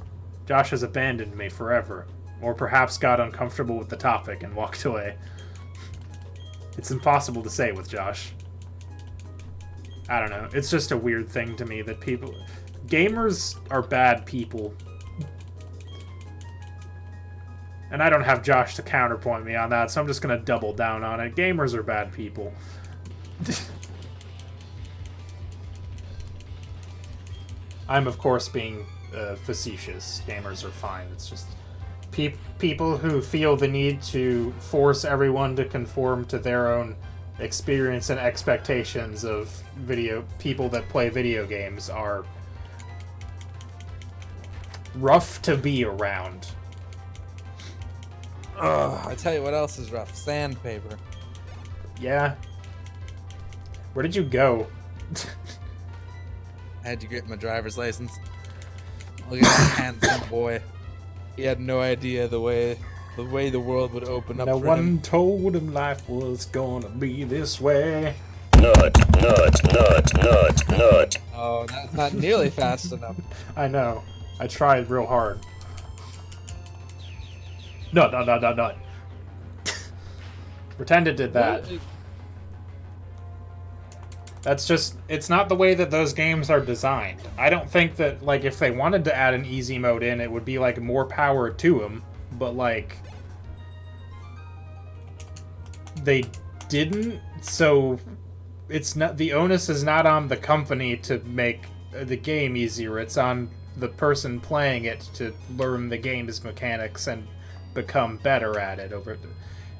Josh has abandoned me forever. Or perhaps got uncomfortable with the topic and walked away. It's impossible to say with Josh. I don't know. It's just a weird thing to me that gamers are bad people. And I don't have Josh to counterpoint me on that, so I'm just gonna double down on it. Gamers are bad people. I'm, of course, being facetious. Gamers are fine. It's just people who feel the need to force everyone to conform to their own experience and expectations of people that play video games are rough to be around. Ugh, I tell you what else is rough. Sandpaper. Yeah. Where did you go? I had to get my driver's license. Look at that handsome boy. He had no idea the way the world would open up No for one him. told him life was gonna be this way. Nut. Oh, that's not nearly fast enough. I know. I tried real hard. Nut. Pretend it did that. That's just, it's not the way that those games are designed. I don't think that, like, if they wanted to add an easy mode in, it would be, like, more power to them. But, like, they didn't, so it's not, the onus is not on the company to make the game easier. It's on the person playing it to learn the game's mechanics and become better at it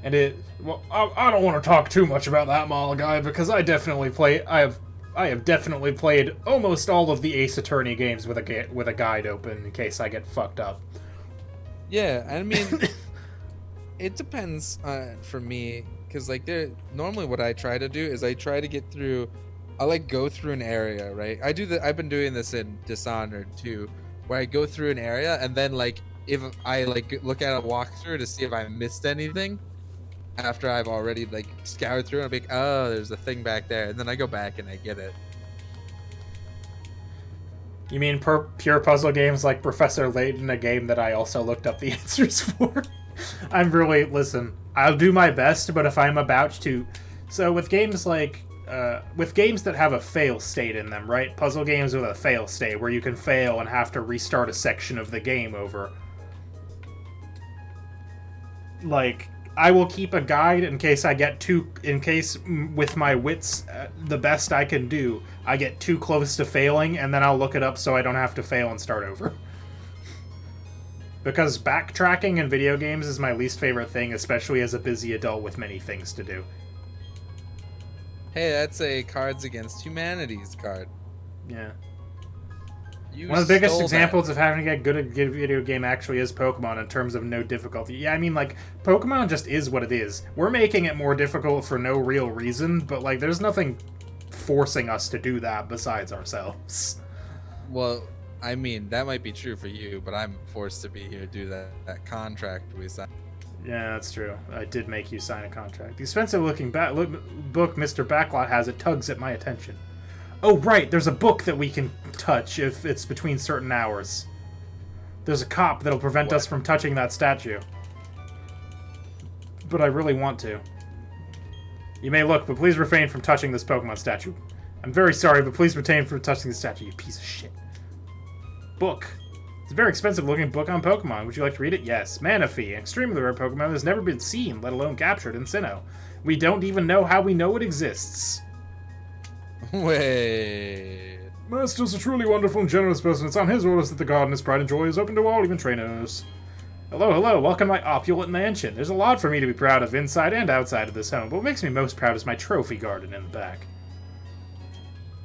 I don't want to talk too much about that Mall guy because I have definitely played almost all of the Ace Attorney games with a guide open in case I get fucked up. Yeah, I mean, it depends for me because like normally what I try to do is I try to get through. I like go through an area, right? I've been doing this in Dishonored too, where I go through an area and then like if I like look at a walkthrough to see if I missed anything. After I've already like scoured through, and I'm like, oh, there's a thing back there, and then I go back and I get it. You mean pure puzzle games like Professor Layton, a game that I also looked up the answers for? Listen, I'll do my best, but if I'm about to... So with games like with games that have a fail state in them, right? Puzzle games with a fail state where you can fail and have to restart a section of the game over. Like, I will keep a guide in case I get with my wits, the best I can do, I get too close to failing, and then I'll look it up so I don't have to fail and start over. Because backtracking in video games is my least favorite thing, especially as a busy adult with many things to do. Hey, that's a Cards Against Humanity's card. Yeah. You One of the biggest stole examples of having to get good at a video game actually is Pokemon in terms of no difficulty. Yeah, I mean, like, Pokemon just is what it is. We're making it more difficult for no real reason, but, like, there's nothing forcing us to do that besides ourselves. Well, I mean, that might be true for you, but I'm forced to be here due to that contract we signed. Yeah, that's true. I did make you sign a contract. The expensive-looking book Mr. Backlot has, it tugs at my attention. Oh, right, there's a book that we can touch if it's between certain hours. There's a cop that'll prevent us from touching that statue. But I really want to. You may look, but please refrain from touching this Pokemon statue. I'm very sorry, but please refrain from touching the statue, you piece of shit. Book. It's a very expensive-looking book on Pokemon. Would you like to read it? Yes. Manaphy, an extremely rare Pokemon that has never been seen, let alone captured in Sinnoh. We don't even know how we know it exists. Wait. Master's a truly wonderful and generous person. It's on his orders that the garden's pride and joy is open to all, even trainers. Hello, hello. Welcome to my opulent mansion. There's a lot for me to be proud of inside and outside of this home, but what makes me most proud is my trophy garden in the back.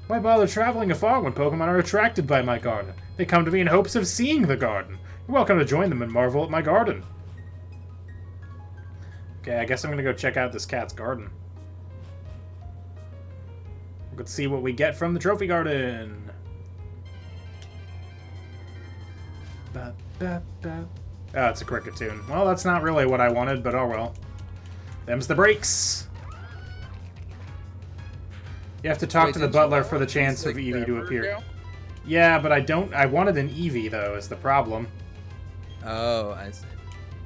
Why bother traveling afar when Pokemon are attracted by my garden? They come to me in hopes of seeing the garden. You're welcome to join them and marvel at my garden. Okay, I guess I'm gonna go check out this cat's garden. Let's see what we get from the trophy garden. Oh, it's a cricket tune. Well, that's not really what I wanted, but oh well. Them's the breaks. You have to talk to the butler for the chance of Eevee to appear. Yeah, but I wanted an Eevee, though, is the problem. Oh, I see.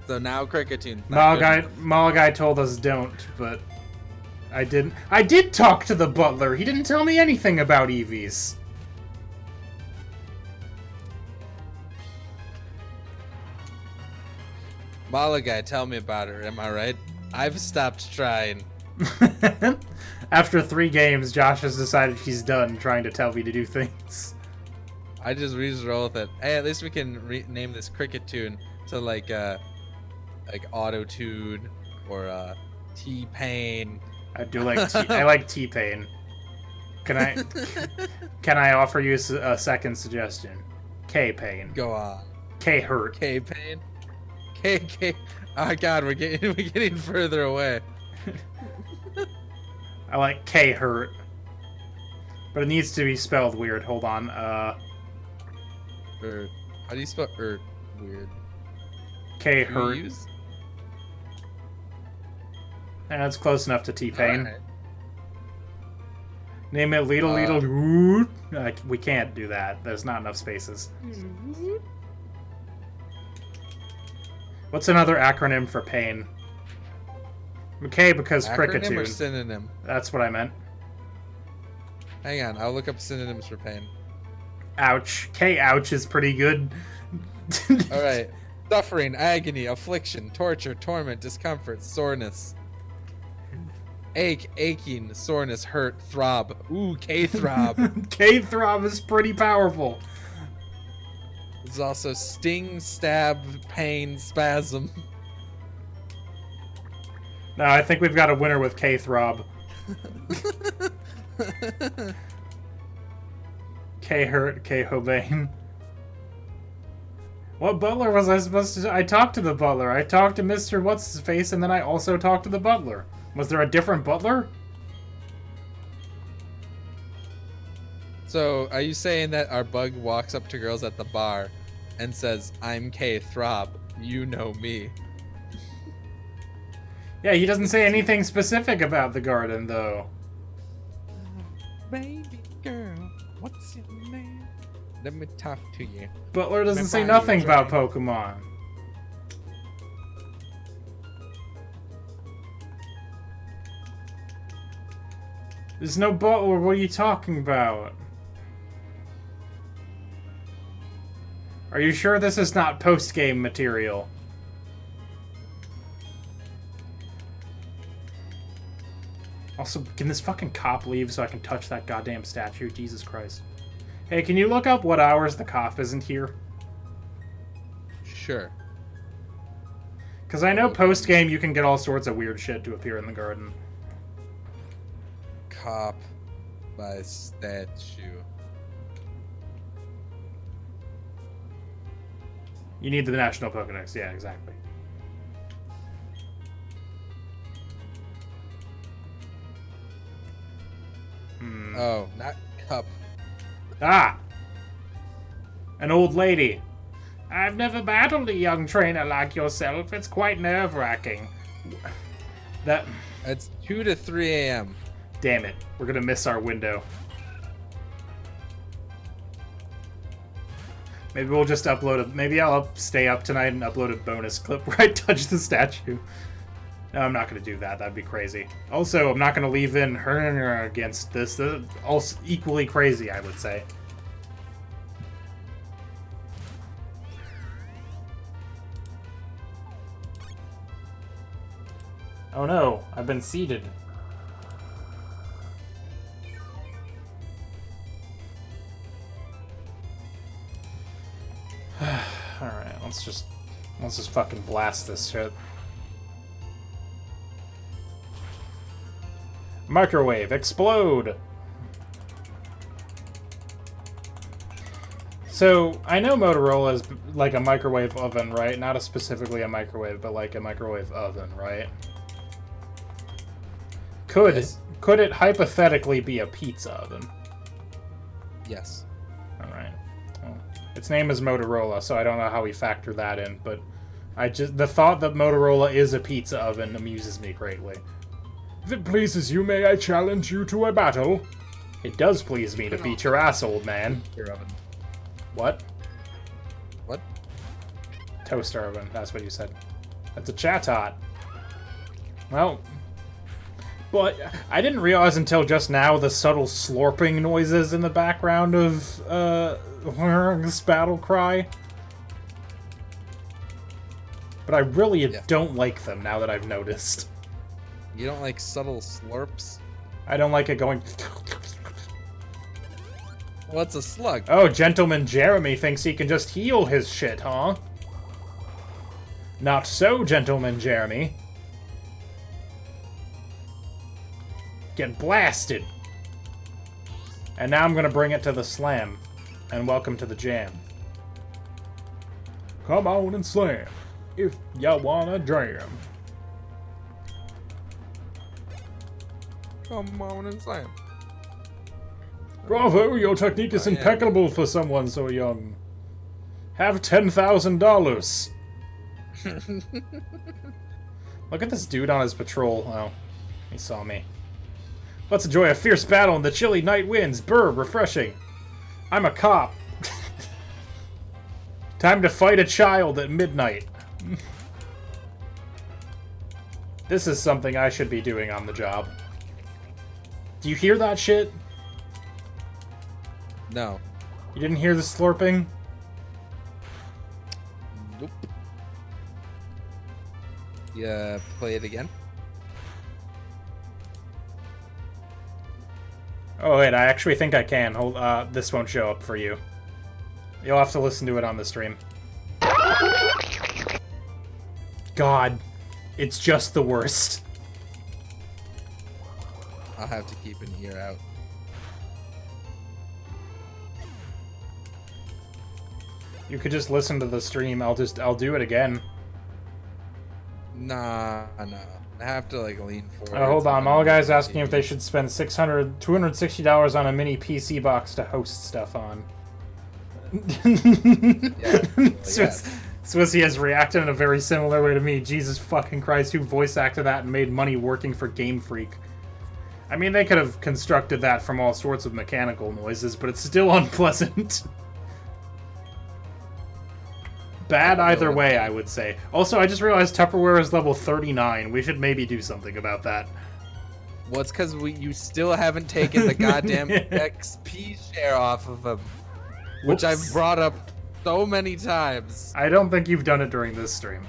So now Cricketune. Malagai told us don't, but I didn't. I did talk to the butler. He didn't tell me anything about Eevees. Malagai, tell me about her. Am I right? I've stopped trying. After 3 games, Josh has decided he's done trying to tell me to do things. We just roll with it. Hey, at least we can rename this Cricketune to like Auto Tune or T-Pain. I do like I like T-Pain. Can I offer you a second suggestion? K-Pain. Go on. K-Hurt. K-Pain. K. Oh God, we're getting further away. I like K-Hurt. But it needs to be spelled weird. Hold on. How do you spell Weird. K-Hurt. And that's close enough to T-Pain. Right. Name it Leedle Leedle. We can't do that. There's not enough spaces. What's another acronym for pain? K because Acronym Cricketune. or synonym? That's what I meant. Hang on, I'll look up synonyms for pain. Ouch. K-ouch is pretty good. Alright. Suffering, agony, affliction, torture, torment, discomfort, soreness. Ache, aching, soreness, hurt, throb. Ooh, K-throb. K-throb is pretty powerful. There's also sting, stab, pain, spasm. No, I think we've got a winner with K-throb. K-hurt, K-Hobane. What butler was I supposed to... I talked to the butler. I talked to Mr. What's-His-Face, and then I also talked to the butler. Was there a different butler? So, are you saying that our bug walks up to girls at the bar and says, I'm K-throb, you know me? Yeah, he doesn't say anything specific about the garden, though. Baby girl, what's your name? Let me talk to you. Butler doesn't say nothing about Pokemon. There's no butler. What are you talking about? Are you sure this is not post-game material? Also, can this fucking cop leave so I can touch that goddamn statue? Jesus Christ. Hey, can you look up what hours the cop isn't here? Sure. Because I know post-game you can get all sorts of weird shit to appear in the garden. Cop by statue. You need the National Pokedex. Yeah, exactly. Oh, not cup. Ah! An old lady. I've never battled a young trainer like yourself. It's quite nerve-wracking. That... It's 2 to 3 a.m. Damn it. We're gonna miss our window. Maybe we'll just upload a... Maybe I'll stay up tonight and upload a bonus clip where I touch the statue. No, I'm not gonna do that. That'd be crazy. Also, I'm not gonna leave in her against this. Also equally crazy, I would say. Oh no, I've been seated. Alright, let's just fucking blast this shit. Microwave, explode! So, I know Motorola is like a microwave oven, right? Not specifically a microwave, but like a microwave oven, right? Could it hypothetically be a pizza oven? Yes. Alright. Well, its name is Motorola, so I don't know how we factor that in, but the thought that Motorola is a pizza oven amuses me greatly. If it pleases you, may I challenge you to a battle? It does please me to beat your ass, old man. Your oven. What? What? Toaster oven, that's what you said. That's a chatot. Well... But I didn't realize until just now the subtle slurping noises in the background of this battle cry. But I really don't like them now that I've noticed. You don't like subtle slurps? I don't like it going... What's a slug? Oh, Gentleman Jeremy thinks he can just heal his shit, huh? Not so, Gentleman Jeremy. Get blasted! And now I'm gonna bring it to the slam. And welcome to the jam. Come on and slam, if ya wanna jam. Come on and slam. Bravo, your technique is impeccable for someone so young. Have $10,000. Look at this dude on his patrol. Oh, he saw me. Let's enjoy a fierce battle in the chilly night winds. Brr, refreshing. I'm a cop. Time to fight a child at midnight. This is something I should be doing on the job. Do you hear that shit? No. You didn't hear the slurping? Nope. Yeah, play it again. Oh wait, I actually think I can. Hold, this won't show up for you. You'll have to listen to it on the stream. God, it's just the worst. I'll have to keep an ear out. You could just listen to the stream. I'll do it again. Nah. I have to like lean forward. Hold on, all guys asking if they should spend $260 on a mini PC box to host stuff on. Swissy has reacted in a very similar way to me. Jesus fucking Christ, who voice acted that and made money working for Game Freak? I mean, they could have constructed that from all sorts of mechanical noises, but it's still unpleasant. Bad either way, I would say. Also, I just realized Tupperware is level 39. We should maybe do something about that. Well, it's because you still haven't taken the goddamn XP share off of him, which I've Whoops. brought up so many times. I don't think you've done it during this stream.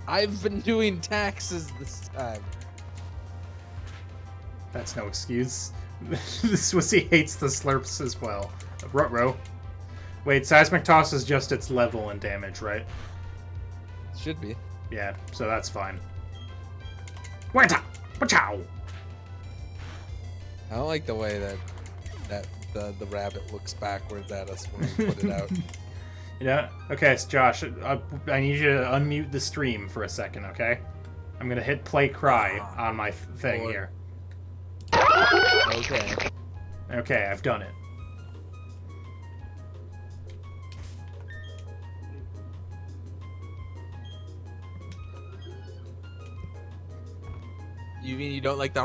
I've been doing taxes this time. That's no excuse. Swissy hates the slurps as well. Ruh-roh. Wait, seismic toss is just its level and damage, right? Should be. Yeah, so that's fine. Wata! Wachow! I don't like the way that the rabbit looks backwards at us when we put it out. You know? Okay, so Josh, I need you to unmute the stream for a second, okay? I'm gonna hit play cry on my thing Lord. here. Okay. Okay, I've done it. You mean you don't like the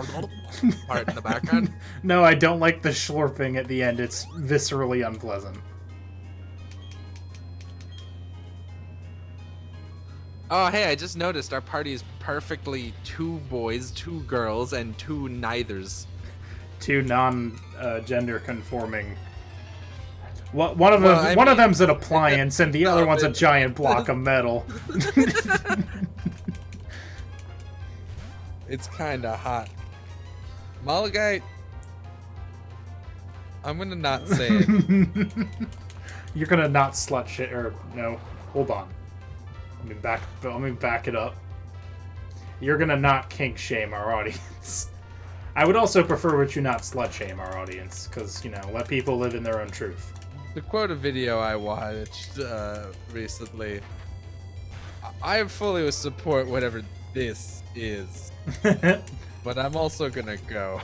part in the background? No, I don't like the slurping at the end. It's viscerally unpleasant. Oh, hey, I just noticed our party is perfectly 2 boys, 2 girls, and 2 neithers. 2 non-gender conforming. One of Well, I one of mean- them's an appliance, and the other No, one's a it- giant block of metal. It's kinda hot. Malagite. I'm gonna not say it. You're gonna not slut shit, or no? Hold on. Let me back it up. You're gonna not kink shame our audience. I would also prefer that you not slut shame our audience, because you know, let people live in their own truth. To quote a video I watched recently, I fully support whatever this is, but I'm also gonna go.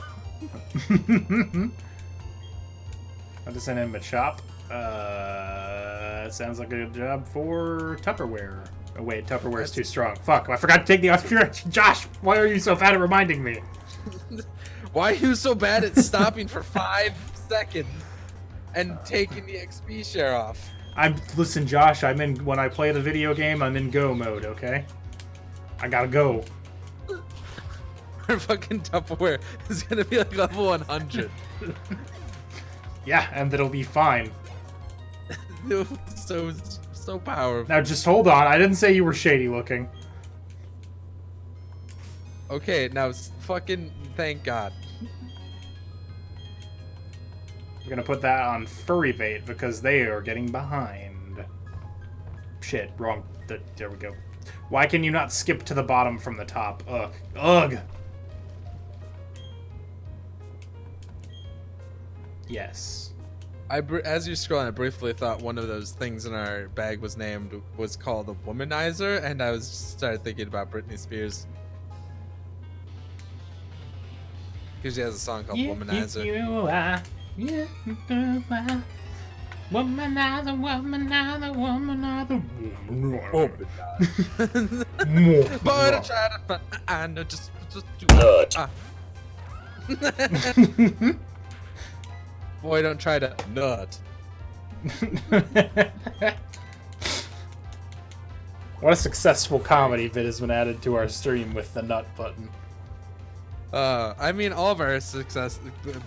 I'll just send him a shop. Sounds like a good job for Tupperware. Oh wait, Tupperware's too strong. Fuck, I forgot to take the experience. Josh, why are you so bad at reminding me? Why are you so bad at stopping for 5 seconds and taking the XP share off? Listen, Josh, when I play the video game, I'm in go mode, okay? I gotta go. Our fucking Tupperware is gonna be like level 100. Yeah, and it'll be fine. So powerful. Now just hold on, I didn't say you were shady looking. Okay, now fucking thank God. We're gonna put that on furry bait because they are getting behind. Shit, wrong. There we go. Why can you not skip to the bottom from the top? Ugh. Ugh! Yes. As you're scrolling, I briefly thought one of those things in our bag was called a womanizer, and I started thinking about Britney Spears. Because she has a song called Womanizer. But I try to find, I know just Nut. Boy, don't try to nut. What a successful comedy bit has been added to our stream with the nut button. I mean, all of our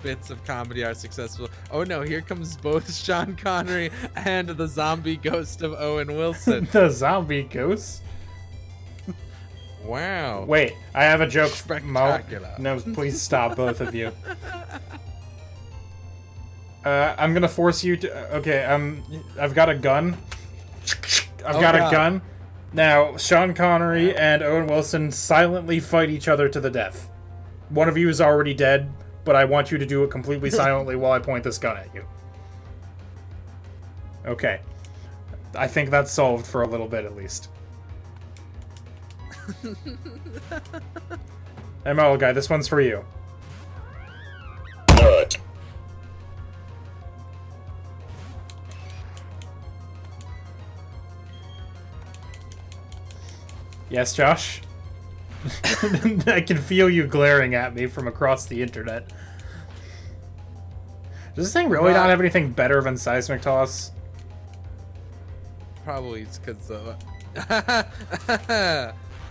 bits of comedy are successful. Oh no, here comes both Sean Connery and the zombie ghost of Owen Wilson. The zombie ghost? Wow. Wait, I have a joke. Spectacular. No, please stop, both of you. I'm gonna force you to. Okay, I've got a gun. I've got a gun. Now, Sean Connery and Owen Wilson silently fight each other to the death. One of you is already dead, but I want you to do it completely silently while I point this gun at you. Okay. I think that's solved for a little bit, at least. ML guy, this one's for you. Nut. Yes, Josh? I can feel you glaring at me from across the internet. Does this thing really not have anything better than Seismic Toss? Probably it's because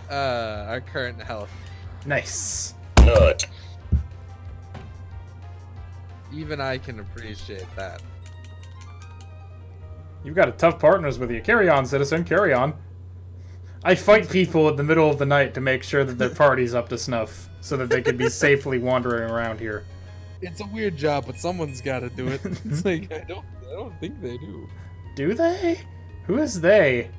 our current health. Nice. Nut. Even I can appreciate that. You've got a tough partners with you. Carry on, citizen. Carry on. I fight people in the middle of the night to make sure that their party's up to snuff, so that they can be safely wandering around here. It's a weird job, but someone's got to do it. It's like I don't think they do. Do they? Who is they?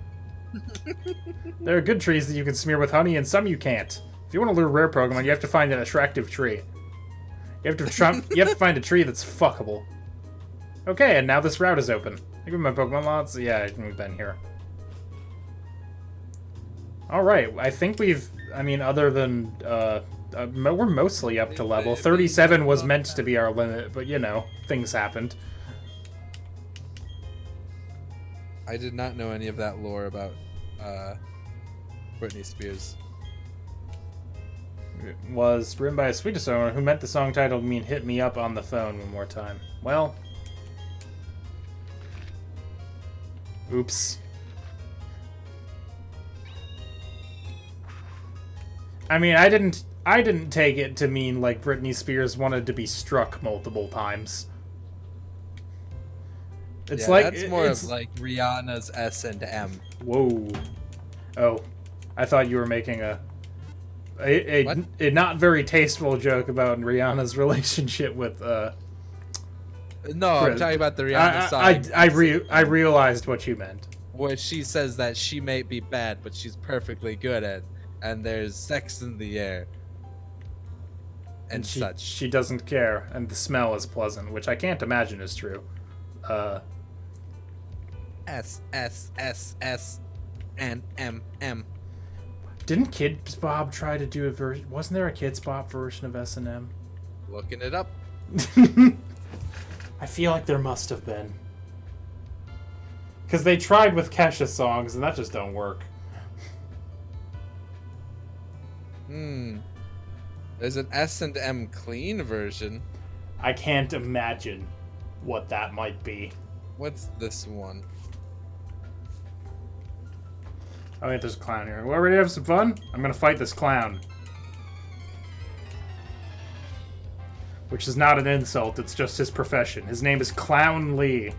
There are good trees that you can smear with honey, and some you can't. If you want to lure rare Pokemon, you have to find an attractive tree. You have to find a tree that's fuckable. Okay, and now this route is open. Look at my Pokemon lots. Yeah, we've been here. Alright, I think we've... I mean, other than... we're mostly up to level. 37 was meant to be our limit, but, you know, things happened. I did not know any of that lore about Britney Spears. It was written by a Swedish owner who meant the song title to mean "Hit Me Up on the Phone" one more time. Well... Oops. I mean, I didn't take it to mean like Britney Spears wanted to be struck multiple times. It's Yeah, like that's more of like Rihanna's S&M. Whoa. Oh, I thought you were making a not very tasteful joke about Rihanna's relationship with No, I'm talking about the Rihanna song. I realized what you meant. Where she says that she may be bad, but she's perfectly good at, and there's sex in the air, and such. She doesn't care, and the smell is pleasant, which I can't imagine is true. S S S S and M M. Didn't Kids Bob try to do a version? Wasn't there a Kids Bob version of S&M? Looking it up. I feel like there must have been. Because they tried with Kesha songs, and that just don't work. There's an S&M clean version. I can't imagine what that might be. What's this one? Oh, wait, there's a clown here. We're ready to have some fun? I'm gonna fight this clown. Which is not an insult, it's just his profession. His name is Clown Lee.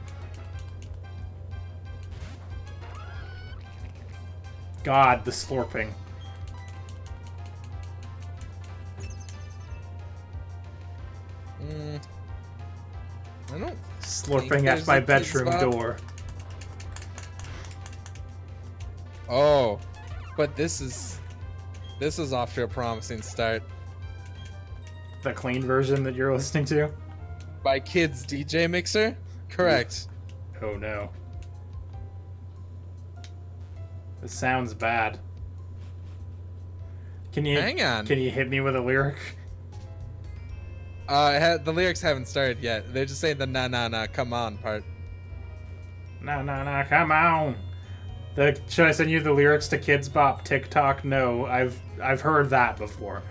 God, the slurping. I don't Slurping at my bedroom door. Oh, but this is off to a promising start. The clean version that you're listening to? By Kids DJ Mixer? Correct. Oh no. This sounds bad. Hang on. Can you hit me with a lyric? The lyrics haven't started yet. They're just saying the na na na come on part. No, come on. Should I send you the lyrics to Kids Bop TikTok? No, I've heard that before.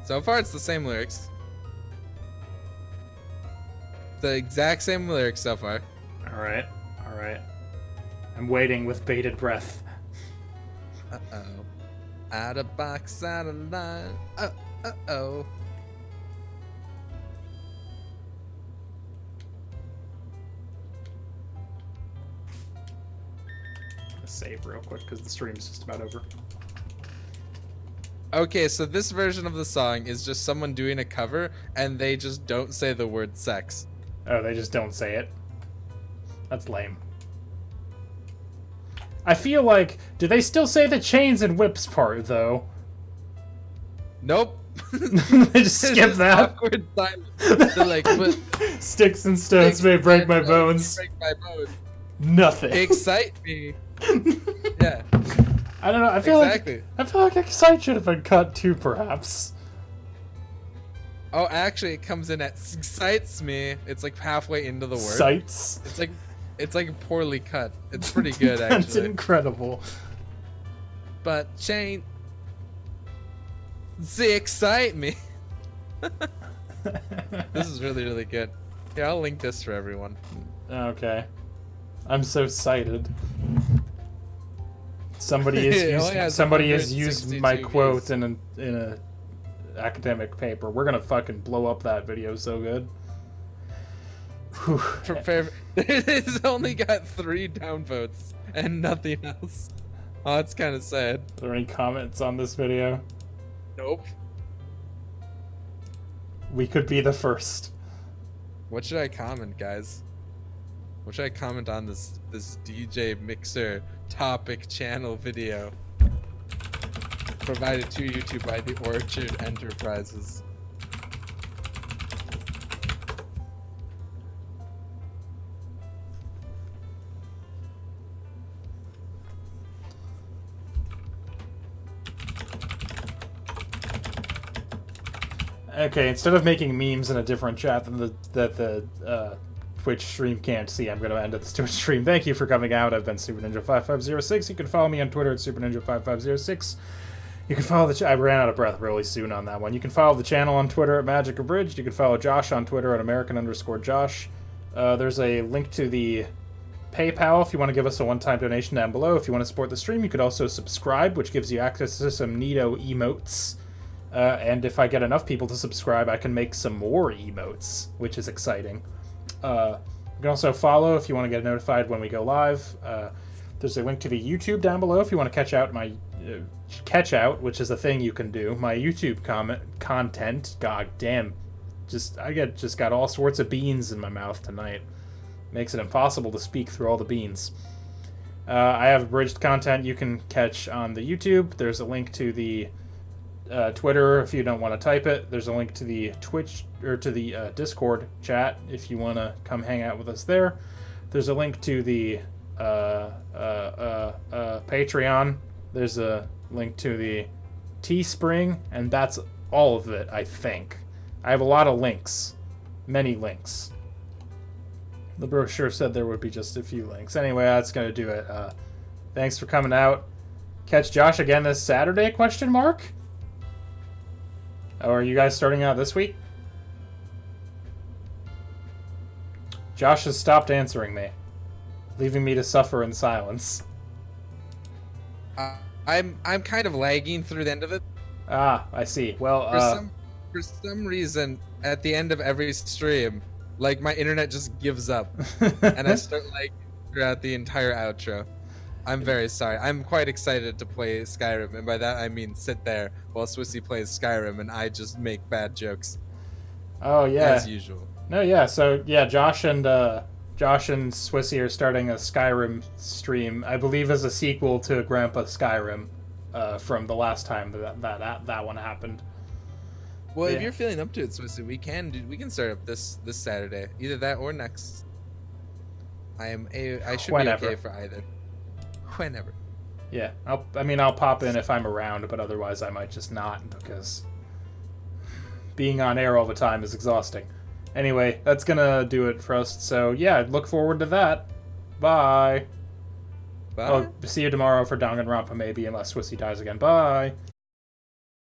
So far, it's the same lyrics. The exact same lyrics so far. All right. I'm waiting with bated breath. Uh-oh. Out of box, out of line. Uh-oh. Save real quick because the stream's just about over. Okay, so this version of the song is just someone doing a cover, and they just don't say the word sex. Oh, they just don't say it? That's lame. I feel like... Do they still say the chains and whips part, though? Nope. They just skip that? Awkward silence. They're like, but Sticks and stones may break my bones. Break my bones. Nothing. Excite me. Yeah. I don't know. I feel Exactly. like Excite should have been cut too, perhaps. Oh, actually, it comes in at excites me. It's like halfway into the word. Sights. It's like poorly cut. It's pretty good, actually. That's incredible. But chain, they excite me. This is really, really good. Yeah, I'll link this for everyone. Okay. I'm so excited. Somebody It only has somebody has used my 162 quote views. in a academic paper. We're gonna fucking blow up that video so good. Whew. Prepare. It's only got 3 downvotes and nothing else. Oh, it's kind of sad. Are there any comments on this video? Nope. We could be the first. What should I comment, guys? What should I comment on this DJ Mixer topic channel video? Provided to YouTube by the Orchard Enterprises. Okay, instead of making memes in a different chat than the Twitch stream can't see, I'm going to end this Twitch stream. Thank you for coming out. I've been Super Ninja 5506. You can follow me on Twitter at Super Ninja 5506. You can follow the I ran out of breath really soon on that one. You can follow the channel on Twitter at Magic Abridged. You can follow Josh on Twitter at American_Josh. There's a link to the PayPal if you want to give us a one-time donation down below. If you want to support the stream, you could also subscribe, which gives you access to some neato emotes. And if I get enough people to subscribe, I can make some more emotes, which is exciting. You can also follow if you want to get notified when we go live. There's a link to the YouTube down below if you want to catch out, which is a thing you can do. My YouTube content. God damn, I just got all sorts of beans in my mouth tonight. Makes it impossible to speak through all the beans. I have abridged content you can catch on the YouTube. There's a link to the Twitter if you don't want to type it. There's a link to the Twitch or to the Discord chat if you want to come hang out with us there. There's a link to the Patreon. There's a link to the Teespring, and that's all of it, I think. I have a lot of links. Many links. The brochure said there would be just a few links. Anyway, that's going to do it. Thanks for coming out. Catch Josh again this Saturday, question mark? Or are you guys starting out this week? Josh has stopped answering me, leaving me to suffer in silence. I'm kind of lagging through the end of it. Ah, I see. Well, For some reason, at the end of every stream, like my internet just gives up, and I start lagging throughout the entire outro. I'm very sorry. I'm quite excited to play Skyrim, and by that I mean sit there while Swissy plays Skyrim and I just make bad jokes. Oh yeah. As usual. No, yeah. So yeah, Josh and Swissy are starting a Skyrim stream. I believe as a sequel to Grandpa Skyrim, from the last time that one happened. Well, Yeah. if you're feeling up to it, Swissy, we can start up this Saturday, either that or next. I should Whenever. be okay for either. Whenever. Yeah, I'll pop in if I'm around, but otherwise I might just not, because being on air all the time is exhausting. Anyway, that's gonna do it for us, so yeah, look forward to that. Bye! Bye. Oh, see you tomorrow for Danganronpa maybe, unless Swissy dies again. Bye!